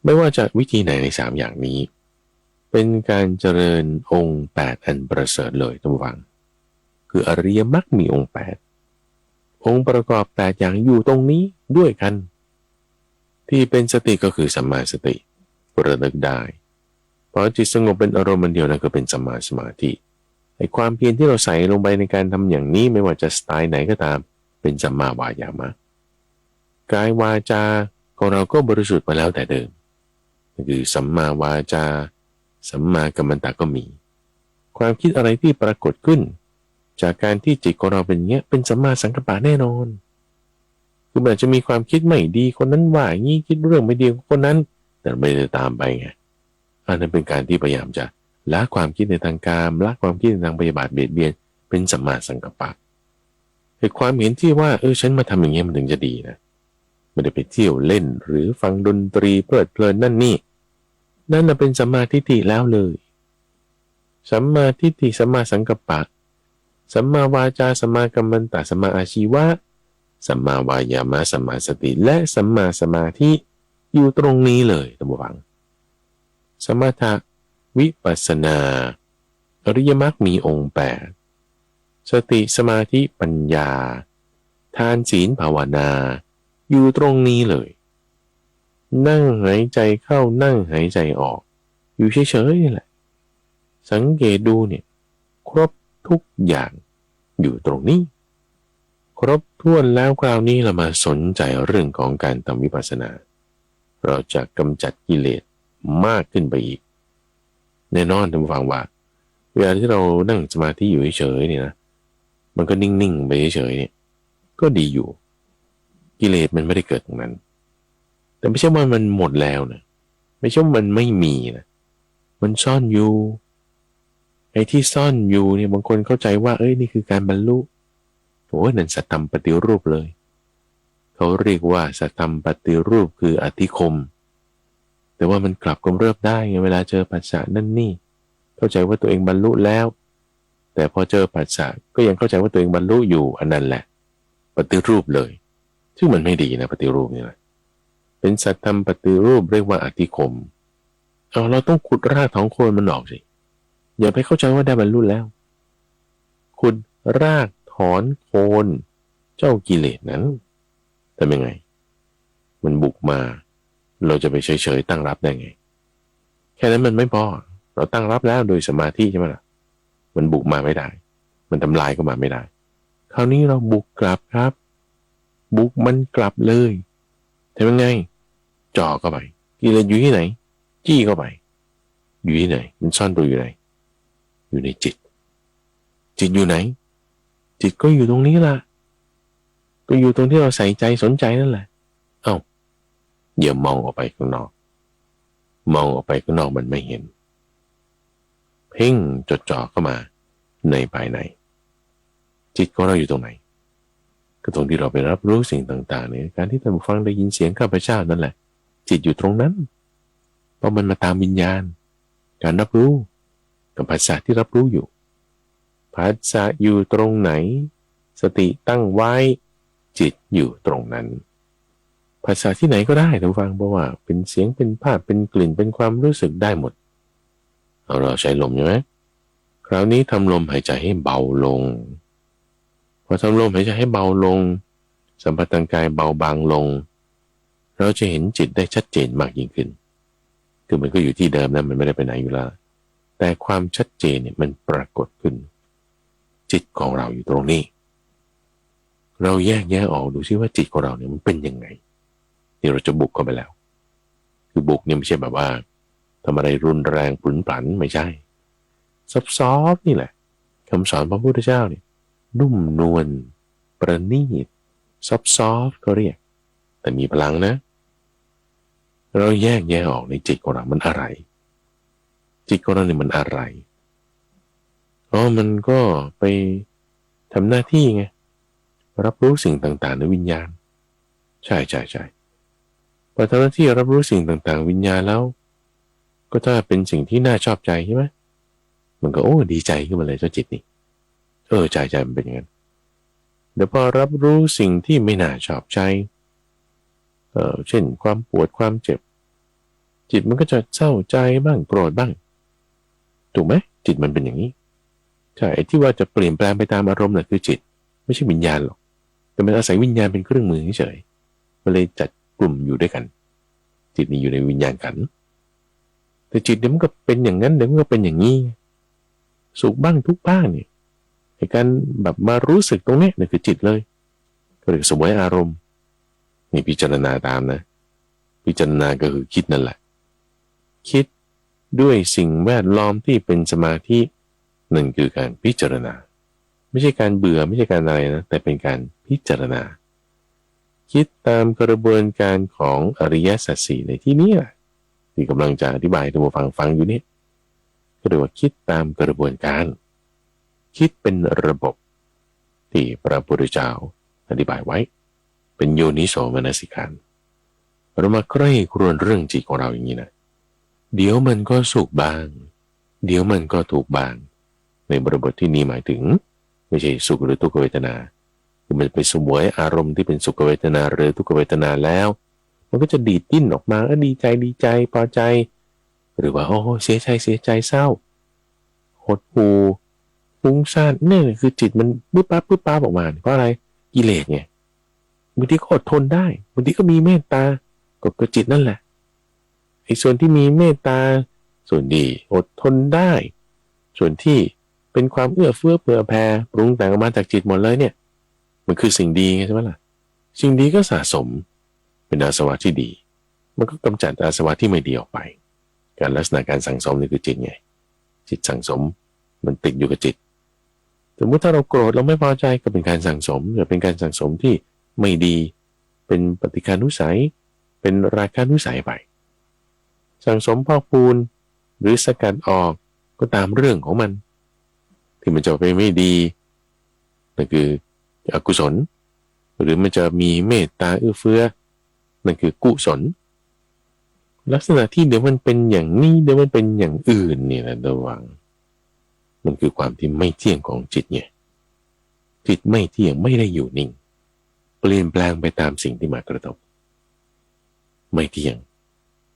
S4: ไม่ว่าจะวิธีไหนใน3อย่างนี้เป็นการเจริญองค์8อันประเสริฐเลยท่านผู้ฟังคืออริยมรรคมีองค์8องค์ประกอบ8อย่างอยู่ตรงนี้ด้วยกันที่เป็นสติก็คือสัมมาสติระลึกได้พอจิตสงบเป็นอารมณ์เดียวนั้นก็เป็นสัมมาสมาธิไอ้ความเพียรที่เราใส่ลงไปในการทำอย่างนี้ไม่ว่าจะสไตล์ไหนก็ตามเป็นสัมมาวายามะกายวาจาของเราก็บริสุทธิ์มาแล้วแต่เดิมคือสัมมาวาจาสัมมากัมมันตะก็มีความคิดอะไรที่ปรากฏขึ้นจากการที่จิตของเราเป็นอย่างเงี้ยเป็นสัมมาสังกัปปะแน่นอนคือมันจะมีความคิดไม่ดีคนนั้นว่าอย่างนี้คิดเรื่องไม่ดีคนนั้นแต่ไม่ได้ตามไปไงอันนั้นเป็นการที่พยายามจะละความคิดในทางกามละความคิดในทางพยาบาทเบียดเบียนเป็นสัมมาสังกัปปะคือความเห็นที่ว่าฉันมาทำอย่างเงี้ยมันถึงจะดีนะไม่ได้ไปเที่ยวเล่นหรือฟังดนตรีเพลิดเพลินนั่นนี่นั่นเป็นสัมมาทิฏฐิแล้วเลยสัมมาทิฏฐิสัมมาสังกัปปะ สัมมาวาจาสัมมากัมมันตะสัมมาอาชีวะสัมมาวายามะสัมมาสติและสัมมาสมาธิอยู่ตรงนี้เลยท่านผู้ฟังสมถะวิปัสสนาอริยมรรคมีองค์8สติสมาธิปัญญาทานศีลภาวนาอยู่ตรงนี้เลยนั่งหายใจเข้านั่งหายใจออกอยู่เฉยๆนี่แหละสังเกตดูเนี่ยครบทุกอย่างอยู่ตรงนี้ครบถ้วนแล้วคราวนี้เรามาสนใจเรื่องของการทำวิปัสสนาเราจะกำจัดกิเลสมากขึ้นไปอีกแน่นอนท่านผู้ฟังว่าเวลาที่เรานั่งสมาธิอยู่เฉยๆเนี่ยนะมันก็นิ่งๆไปเฉยๆเนี่ยก็ดีอยู่กิเลสมันไม่ได้เกิดตรงนั้นแต่ไม่ใช่ว่ามันหมดแล้วนะไม่ใช่ว่ามันไม่มีนะมันซ่อนอยู่ไอ้ที่ซ่อนอยู่เนี่ยบางคนเข้าใจว่านี่คือการบรรลุโอ้ยนั่นสัตตัมปฏิรูปเลยเขาเรียกว่าสัตตัมปฏิรูปคืออธิคมแต่ว่ามันกลับกำเริบได้ไงเวลาเจอปัสสะนั่นนี่เข้าใจว่าตัวเองบรรลุแล้วแต่พอเจอปัสสะก็ยังเข้าใจว่าตัวเองบรรลุอยู่อันนั้นแหละปฏิรูปเลยซึ่งมันไม่ดีนะปฏิรูปนี่แหละเป็นสัตธรรมปฏิรูปเรียกว่าอธิคมเราต้องขุดรากถอนโคนมันออกสิอย่าไปเข้าใจว่าได้บรรลุแล้วขุดรากถอนโคนเจ้ากิเลสนั้นทำยังไงมันบุกมาเราจะไปเฉยๆตั้งรับได้ไงแค่นั้นมันไม่พอเราตั้งรับแล้วโดยสมาธิใช่ไหมล่ะมันบุกมาไม่ได้มันทำลายก็มาไม่ได้คราวนี้เราบุกกลับครับบุกมันกลับเลยทำยังไงจ่อเข้าไปกิเลสอยู่ที่ไหนจี้เข้าไปอยู่ที่ไหนมันซ่อนตัวอยู่ไหนอยู่ในจิตจิตอยู่ไหนจิตก็อยู่ตรงนี้ล่ะก็อยู่ตรงที่เราใส่ใจสนใจนั่นแหละอย่ามองออกไปข้างนอกมองออกไปข้างนอกมันไม่เห็นเพ่งจดจ่อเข้ามาในภายในจิตของเราอยู่ตรงไหนก็ตรงที่เราไปรับรู้สิ่งต่างๆเนี่ยการที่ท่านผู้ฟังได้ยินเสียงข้าพเจ้านั่นแหละจิตอยู่ตรงนั้นเพราะมันมาตามวิญญาณการรับรู้กับภาษาที่รับรู้อยู่ภาษาอยู่ตรงไหนสติตั้งไว้จิตอยู่ตรงนั้นภาษาที่ไหนก็ได้ท่านฟังเพราะว่าเป็นเสียงเป็นภาพเป็นกลิ่นเป็นความรู้สึกได้หมดเราใช้ลมใช่ไหมคราวนี้ทำลมหายใจให้เบาลงพอทำลมหายใจให้เบาลงสัมผัสทางกายเบาบางลงเราจะเห็นจิตได้ชัดเจนมากยิ่งขึ้นคือมันก็อยู่ที่เดิมนะมันไม่ได้ไปไหนอยู่แล้วแต่ความชัดเจนเนี่ยมันปรากฏขึ้นจิตของเราอยู่ตรงนี้เราแยกแยะออกดูซิว่าจิตของเราเนี่ยมันเป็นยังไงนี่เราจะบุกเข้าไปแล้วคือบุกเนี่ยไม่ใช่แบบว่าทำอะไรรุนแรงปลุนปลันไม่ใช่ซอฟๆนี่แหละคำสอนพระพุทธเจ้าเนี่ยนุ่มนวลประณีตซอฟก็เรียกแต่มีพลังนะเราแยกแยะออกในจิตของเรามันอะไรจิตของเราเนี่ยมันอะไรมันก็ไปทำหน้าที่ไงรับรู้สิ่งต่างๆในวิญญาณใช่พอทำหน้าที่รับรู้สิ่งต่างๆวิญญาณแล้วก็ถ้าเป็นสิ่งที่น่าชอบใจใช่ไหมมันก็ดีใจขึ้นมาเลยเจ้าจิตนี่ใจมันเป็นอย่างนั้นเดี๋ยวพอรับรู้สิ่งที่ไม่น่าชอบใจเช่นความปวดความเจ็บจิตมันก็จะเศร้าใจบ้างโกรธบ้างถูกไหมจิตมันเป็นอย่างนี้ใช่ที่ว่าจะเปลี่ยนแปลงไปตามอารมณ์น่ะคือจิตไม่ใช่วิญญาณหรอกแต่มันอาศัยวิญญาณเป็นเครื่องมือเฉยมันเลยจัดกลุ่มอยู่ด้วยกันจิตนี่อยู่ในวิญญาณขันธ์แต่จิตเดี๋ยวมันก็เป็นอย่างนั้นเดี๋ยวมันก็เป็นอย่างนี้สุขบ้างทุกข์บ้างเนี่ยในการแบบมารู้สึกตรงนี้นี่คือจิตเลยก็เรียกสวยอารมณ์นี่พิจารณาตามนะพิจารณาก็คือคิดนั่นแหละคิดด้วยสิ่งแวดล้อมที่เป็นสมาธินั่นคือการพิจารณาไม่ใช่การเบื่อไม่ใช่การอะไรนะแต่เป็นการพิจารณาคิดตามกระบวนการของอริยสัจสี่ในที่นี้ที่กำลังจะอธิบายท่านผู้ฟังอยู่นี่ก็เรียกว่าคิดตามกระบวนการคิดเป็นระบบที่พระพุทธเจ้าอธิบายไว้เป็นโยนิโสมนสิการเรามาใกล้ครวญเรื่องจิตของเราอย่างนี้นะเดี๋ยวมันก็สุขบ้างเดี๋ยวมันก็ถูกบ้างในบริบทที่นี้หมายถึง ไม่ใช่สุขหรือทุกขเวทนาคือมันไปสวยอารมณ์ที่เป็นสุขเวทนาหรือทุกขเวทนาแล้วมันก็จะดีดดิ้นออกมาดีใจพอใจหรือว่าโอ้เสียใจเศร้าหดหู่ฟุ้งซ่านนี่คือจิตมันปึ๊บปั๊บออกมาเพราะอะไรกิเลสไงบางทีก็อดทนได้บางทีก็มีเมตตาก็จิตนั่นแหละไอ้ส่วนที่มีเมตตาส่วนดีอดทนได้ส่วนที่เป็นความเอื้อเฟื้อเผื่อแผ่ปรุงแต่งออกมาจากจิตหมดเลยเนี่ยมันคือสิ่งดีใช่ไหมล่ะสิ่งดีก็สะสมเป็นอาสวะที่ดีมันก็กำจัดอาสวะที่ไม่ดีออกไปการลักษณะการสั่งสมนี่คือจิตไงจิตสั่งสมมันติดอยู่กับจิตสมมติถ้าเราโกรธเราไม่พอใจก็เป็นการสั่งสมหรือเป็นการสั่งสมที่ไม่ดีเป็นปฏิฆานุสัยเป็นราคะนุสัยไปสั่งสมพอกพูนหรือสกัดออกก็ตามเรื่องของมันที่มันจะไปไม่ดีนั่นคืออกุศลหรือมันจะมีเมตตาเอื้อเฟื้อนั่นคือกุศลลักษณะที่เดี๋ยวมันเป็นอย่างนี้เดี๋ยวมันเป็นอย่างอื่นนี่แหละระวังมันคือความที่ไม่เที่ยงของจิตไงจิตไม่เที่ยงไม่ได้อยู่นิ่งเปลี่ยนแปลงไปตามสิ่งที่มากระทบไม่เที่ยง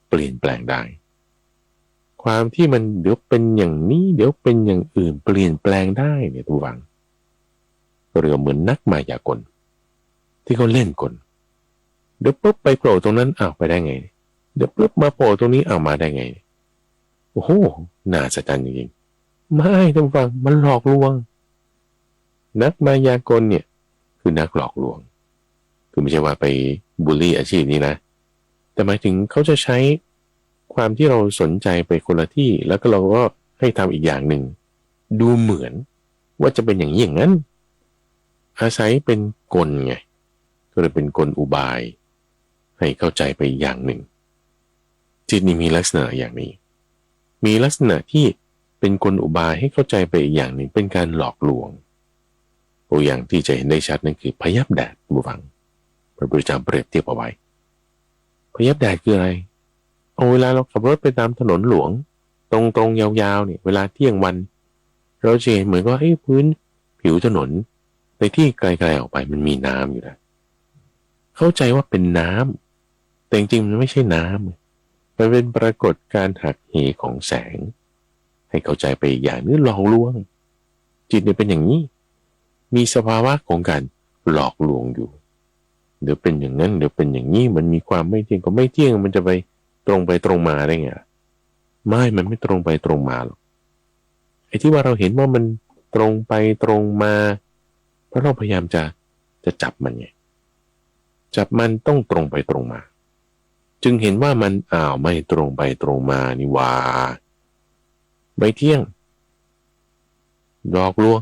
S4: เปลี่ยนแปลงได้ความที่มันเดี๋ยวเป็นอย่างนี้เดี๋ยวเป็นอย่างอื่นเปลี่ยนแปลงได้เนี่ยระวังเรือเหมือนนักมายากลที่เขาเล่นกลเดี๋ยวปุ๊บไปโผล่ตรงนั้นไปได้ไงเดี๋ยวปุ๊บมาโผล่ตรงนี้มาได้ไงโอ้โหน่าสะใจจริงๆไม่ท่านฟังมันหลอกลวงนักมายากลเนี่ยคือนักหลอกลวงคือไม่ใช่ว่าไปบูลลี่อาชีพนี้นะแต่หมายถึงเขาจะใช้ความที่เราสนใจไปคนละที่แล้วก็เราก็ให้ทำอีกอย่างหนึ่งดูเหมือนว่าจะเป็นอย่างนี้อย่างนั้นอาศัยเป็นกลไงก็เลยเป็นกลอุบายให้เข้าใจไปอย่างหนึ่งจิตนี่มีลักษณะอย่างนี้มีลักษณะที่เป็นกลอุบายให้เข้าใจไปอีกอย่างหนึ่งเป็นการหลอกลวงตัวอย่างที่จะเห็นได้ชัดนั่นคือพยับแดดบุฟังพระพุทธเจ้าเปรียบเทียบเอาไว้พยับแดดคืออะไรเวลาเราขับรถไปตามถนนหลวงตรงยาวๆเนี่ยเวลาเที่ยงวันเราจะเห็นเหมือนว่าพื้นผิวถนนในที่ไกลๆออกไปมันมีน้ำอยู่นะเข้าใจว่าเป็นน้ำแต่จริงๆมันไม่ใช่น้ำมันเป็นปรากฏการหักเหของแสงให้เข้าใจไปอีกอย่างนึงหลอกลวงจิตเนี่ยเป็นอย่างนี้มีสภาวะของการหลอกลวงอยู่เดี๋ยวเป็นอย่างนั้นเดี๋ยวเป็นอย่างนี้มันมีความไม่เที่ยงก็ไม่เที่ยงมันจะไปตรงมาได้ไงมันไม่ตรงไปตรงมาหรอกไอ้ที่ว่าเราเห็นว่ามันตรงไปตรงมาเพราะเราพยายามจะจับมันไงจับมันต้องตรงไปตรงมาจึงเห็นว่ามันไม่ตรงไปตรงมานี่ว่าไม่เที่ยงหลอกลวง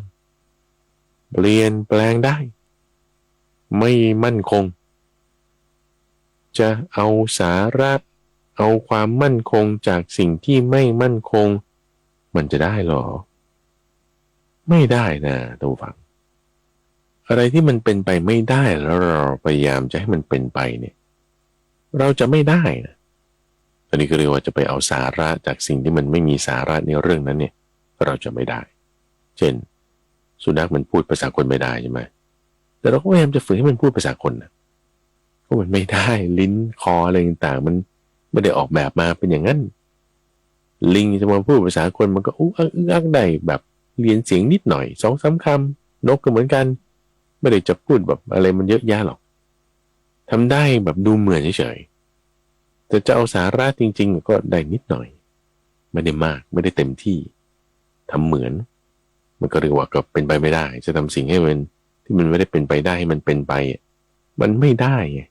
S4: เปลี่ยนแปลงได้ไม่มั่นคงจะเอาสาระเอาความมั่นคงจากสิ่งที่ไม่มั่นคงมันจะได้หรอไม่ได้นะท่านผู้ฟังอะไรที่มันเป็นไปไม่ได้แล้วเราพยายามจะให้มันเป็นไปเนี่ยเราจะไม่ได้นะอันนี้ก็เรียกว่าจะไปเอาสาระจากสิ่งที่มันไม่มีสาระในเรื่องนั้นเนี่ยเราจะไม่ได้เช่นสุนัขมันพูดภาษาคนไม่ได้ใช่ไหมแต่เราก็พยายามจะฝึกให้มันพูดภาษาคนนะเพราะมันไม่ได้ลิ้นคออะไรต่างๆมันไม่ได้ออกแบบมาเป็นอย่างนั้นลิงจะมาพูดภาษาคนมันก็อักได้แบบเรียนเสียงนิดหน่อย2-3 คำนกก็เหมือนกันไม่ได้จะพูดแบบอะไรมันเยอะแยะหรอกทำได้แบบดูเหมือนเฉยๆแต่จะเอาสาระจริงๆก็ได้นิดหน่อยไม่ได้มากไม่ได้เต็มที่ทำเหมือนมันก็เรียกว่าก็เป็นไปไม่ได้จะทำสิ่งให้มันที่มันไม่ได้เป็นไปได้ให้มันเป็นไปมันไม่ได้ไง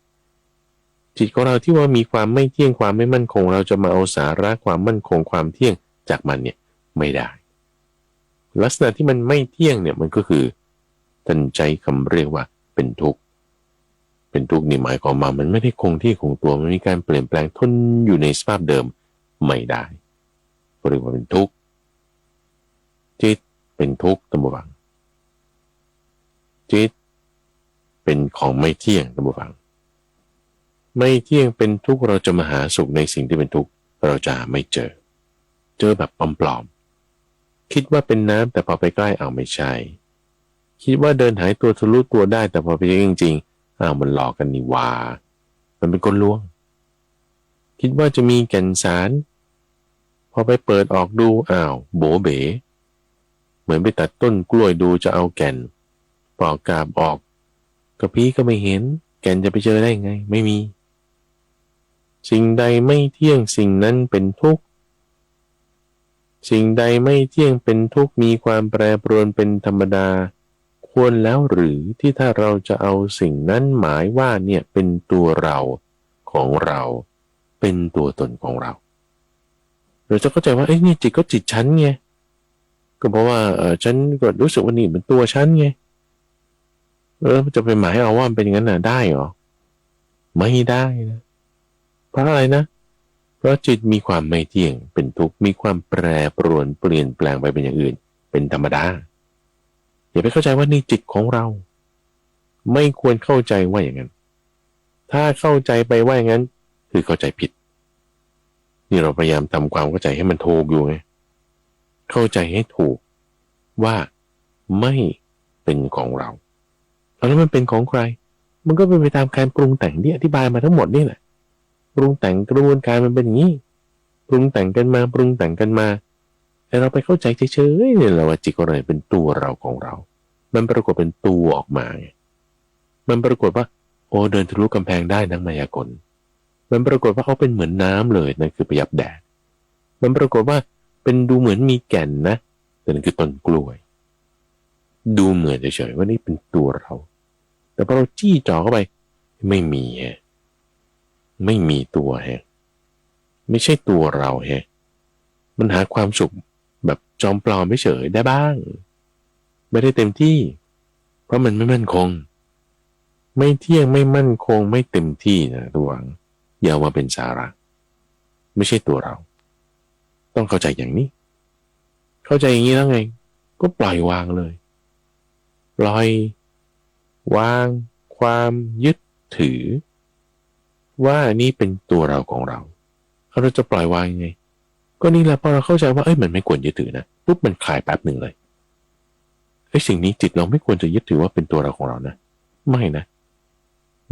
S4: จิตของเราที่ว่ามีความไม่เที่ยงความไม่มั่นคงเราจะมาเอาสาระความมั่นคงความเที่ยงจากมันเนี่ยไม่ได้ลักษณะที่มันไม่เที่ยงเนี่ยมันก็คือท่านใจคำเรียกว่าเป็นทุกข์เป็นทุกข์นี่หมายความว่ามันไม่ได้คงที่คงตัวมันมีการเปลี่ยนแปลงทนอยู่ในสภาพเดิมไม่ได้เรียกว่าเป็นทุกข์จิตเป็นทุกข์ตั้งบังจิตเป็นของไม่เที่ยงตั้งบังไม่เที่ยงเป็นทุกข์เราจะมาหาสุขในสิ่งที่เป็นทุกข์เราจะไม่เจอแบบปลอมๆคิดว่าเป็นน้ำแต่พอไปใกล้ไม่ใช่ คิดว่าเดินหายตัวทะลุตัวได้แต่พอไปจริงๆมันหลอกกันนี่ว่ามันเป็นกลลวงคิดว่าจะมีแก่นสารพอไปเปิดออกดูโบเบ๋เหมือนไปตัดต้นกล้วยดูจะเอาแก่นปอกกาบออกกระพี้ก็ไม่เห็นแก่นจะไปเจอได้ไงไม่มีสิ่งใดไม่เที่ยงสิ่งนั้นเป็นทุกข์สิ่งใดไม่เที่ยงเป็นทุกข์มีความแปรปรวนเป็นธรรมดาควรแล้วหรือที่ถ้าเราจะเอาสิ่งนั้นหมายว่าเนี่ยเป็นตัวเราของเราเป็นตัวตนของเราเราจะเข้าใจว่านี่จิตก็จิตฉันไงก็เพราะว่าฉันก็รู้สึกว่านี่เป็นตัวฉันไงจะไปหมายเอาว่ามันเป็นอย่างนั้นได้หรอไม่ได้นะเพราะอะไรนะเพราะจิตมีความไม่เที่ยงเป็นทุกข์มีความแปรปรวนเปลี่ยนแปลงไปเป็นอย่างอื่นเป็นธรรมดาอย่าไปเข้าใจว่านี่จิตของเราไม่ควรเข้าใจว่าอย่างนั้นถ้าเข้าใจไปว่าอย่างนั้นคือเข้าใจผิดนี่เราพยายามทำความเข้าใจให้มันถูกอยู่ไงเข้าใจให้ถูกว่าไม่เป็นของเราแล้วมันเป็นของใครมันก็เป็นไปตามการปรุงแต่งที่อธิบายมาทั้งหมดนี่แหละปรุงแต่งกระบวนการมันเป็นอย่างนี้ปรุงแต่งกันมาปรุงแต่งกันมาแต่เราไปเข้าใจเฉยๆเนี่ยแหละว่าจิตของเราเป็นตัวเราของเรามันปรากฏเป็นตัวออกมามันปรากฏว่าเดินทะลุกำแพงได้นักมายากลมันปรากฏว่าเขาเป็นเหมือนน้ำเลยนั่นคือประยับแดดมันปรากฏว่าเป็นดูเหมือนมีแก่นนะแต่นั่นคือต้นกล้วยดูเหมือนเฉยๆว่านี่เป็นตัวเราแต่พอเราจี้จ่อเข้าไปไม่มีไม่มีตัวไม่ใช่ตัวเรามันหาความสุขแบบจอมปลอมไม่เฉยได้บ้างไม่ได้เต็มที่เพราะมันไม่มั่นคงไม่เที่ยงไม่มั่นคงไม่เต็มที่นะระวังอย่ามาเป็นสาระไม่ใช่ตัวเราต้องเข้าใจอย่างนี้เข้าใจอย่างนี้แล้วไงก็ปล่อยวางเลยปล่อยวางความยึดถือว่านี่เป็นตัวเราของเราเราจะปล่อยวางยังไงก็นี่แหละพอเราเข้าใจว่ามันไม่ควรยึดถือนะปุ๊บมันคลายแป๊บหนึ่งเลยสิ่งนี้จิตเราไม่ควรจะยึดถือว่าเป็นตัวเราของเรานะไม่นะ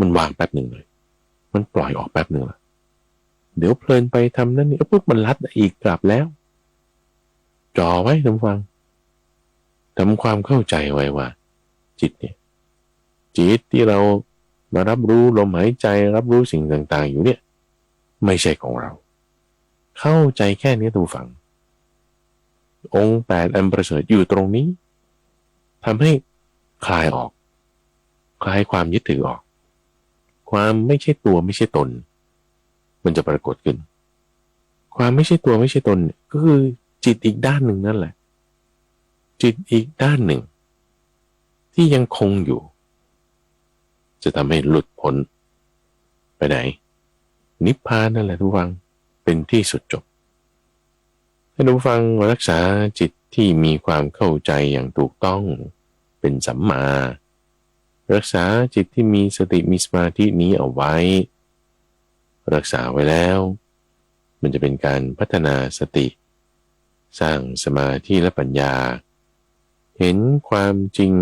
S4: มันวางแป๊บหนึ่งเลยมันปล่อยออกแป๊บหนึ่งละเดี๋ยวเพลินไปทำนั่นนี่ปุ๊บมันลัดอีกกลับแล้วจ่อไว้ทำฟังทำความเข้าใจไว้ว่าจิตเนี่ยจิตที่เรามารับรู้ลมหายใจรับรู้สิ่งต่างๆอยู่เนี่ยไม่ใช่ของเราเข้าใจแค่นี้ทุกฝังองค์8อันประเสริฐอยู่ตรงนี้ทำให้คลายออกคลายความยึดถือออกความไม่ใช่ตัวไม่ใช่ตนมันจะปรากฏขึ้นความไม่ใช่ตัวไม่ใช่ตนก็คือจิตอีกด้านหนึ่งนั่นแหละจิตอีกด้านหนึ่งที่ยังคงอยู่จะทำให้หลุดพ้นไปไหนนิพพานนั่นแหละทุกฝังเป็นที่สุดจบให้ทุกฝังรักษาจิตที่มีความเข้าใจอย่างถูกต้องเป็นสัมมารักษาจิตที่มีสติมีสมาธินี้เอาไว้รักษาไว้แล้วมันจะเป็นการพัฒนาสติสร้างสมาธิและปัญญาเห็นความจริง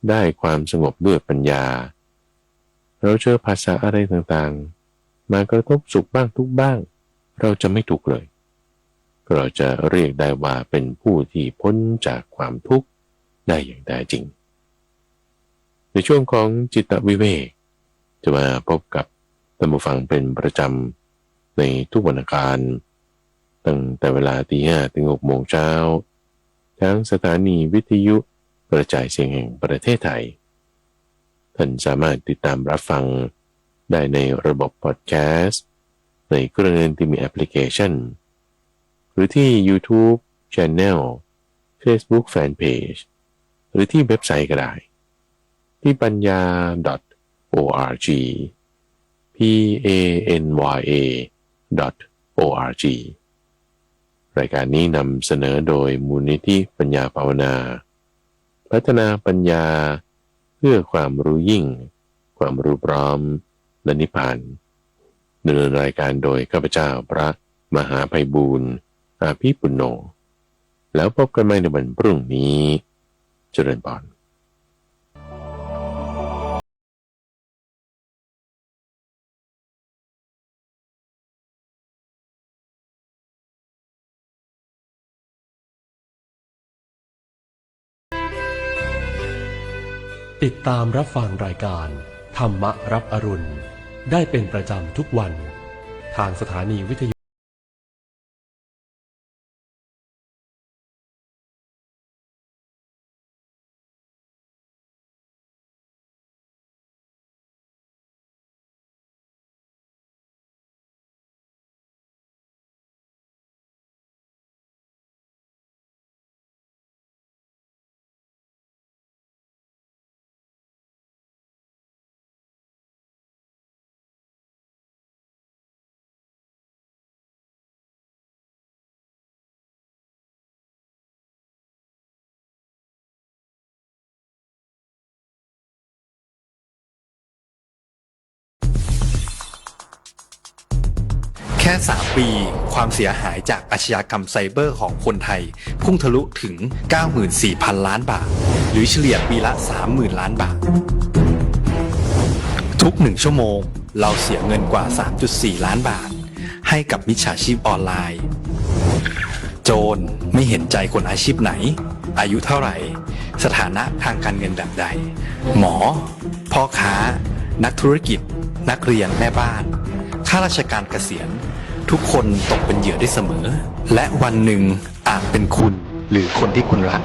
S4: ได้ความสงบด้วยปัญญาเราเจอภาษาอะไรต่างๆมากระทบสุขบ้างทุกข์บ้างเราจะไม่ทุกข์เลยเราจะเรียกได้ว่าเป็นผู้ที่พ้นจากความทุกข์ได้อย่างแท้จริงในช่วงของจิตวิเวกจะมาพบกับท่านผู้ฟังเป็นประจำในทุกวันอังคารตั้งแต่เวลา 5:00 ถึง 6:00 น.ทั้งสถานีวิทยุกระจายเสียงแห่งประเทศไทยท่านสามารถติดตามรับฟังได้ในระบบพอดแคสต์ในเครื่องที่มีแอปพลิเคชันหรือที่ YouTube Channel Facebook Fanpage หรือที่เว็บไซต์ก็ได้ที่ปัญญา .org panya.org รายการนี้นำเสนอโดยมูลนิธิปัญญาภาวนาพัฒนาปัญญาเพื่อความรู้ยิ่งความรู้พร้อมและนิพพานดำเนินรายการโดยข้าพเจ้าพระมหาไพบูลย์อาภิปุณโญแล้วพบกันใหม่ในวันพรุ่งนี้เจริญพร
S5: ติดตามรับฟังรายการธรรมรับอรุณได้เป็นประจำทุกวันทางสถานีวิทยุ
S6: แค่ 3 ปีความเสียหายจากอาชญากรรมไซเบอร์ของคนไทยพุ่งทะลุถึง 94,000 ล้านบาท หรือเฉลี่ยปีละ 30,000 ล้านบาท ทุก 1 ชั่วโมงเราเสียเงินกว่า 3.4 ล้านบาท ให้กับมิจฉาชีพออนไลน์ โจรไม่เห็นใจคนอาชีพไหน อายุเท่าไหร่ สถานะทางการเงินแบบใด หมอ พ่อค้า นักธุรกิจ นักเรียนแม่บ้านข้าราชการเกษียณทุกคนตกเป็นเหยื่อได้เสมอและวันหนึ่งอาจเป็นคุณหรือคนที่คุณรัก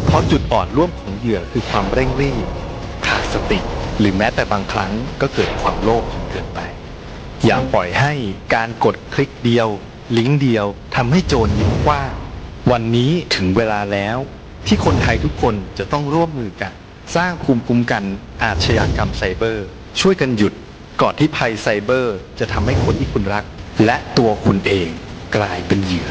S6: เพราะจุดอ่อนร่วมของเหยื่อคือความเร่งรีบขาดสติหรือแม้แต่บางครั้งก็เกิดความโลภจนเกินไปอย่าปล่อยให้การกดคลิกเดียวลิงก์เดียวทำให้โจรยิ้มกว้างวันนี้ถึงเวลาแล้วที่คนไทยทุกคนจะต้องร่วมมือกันสร้างภูมิคุ้มกันอาชญากรรมไซเบอร์ช่วยกันหยุดก่อนที่ภัยไซเบอร์จะทำให้คนที่คุณรักและตัวคุณเองกลายเป็นเหยื่อ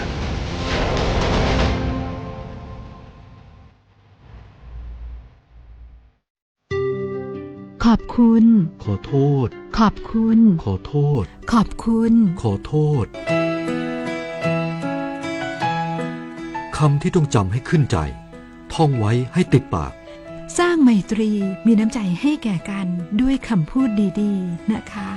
S7: ขอบคุณ
S5: ขอโทษ
S7: ขอบคุณ
S5: ขอโทษ
S7: ขอบคุณ
S5: ขอโทษคำที่ต้องจำให้ขึ้นใจท่องไว้ให้ติดปาก
S7: สร้างไมตรีมีน้ำใจให้แก่กันด้วยคำพูดดีๆนะคะ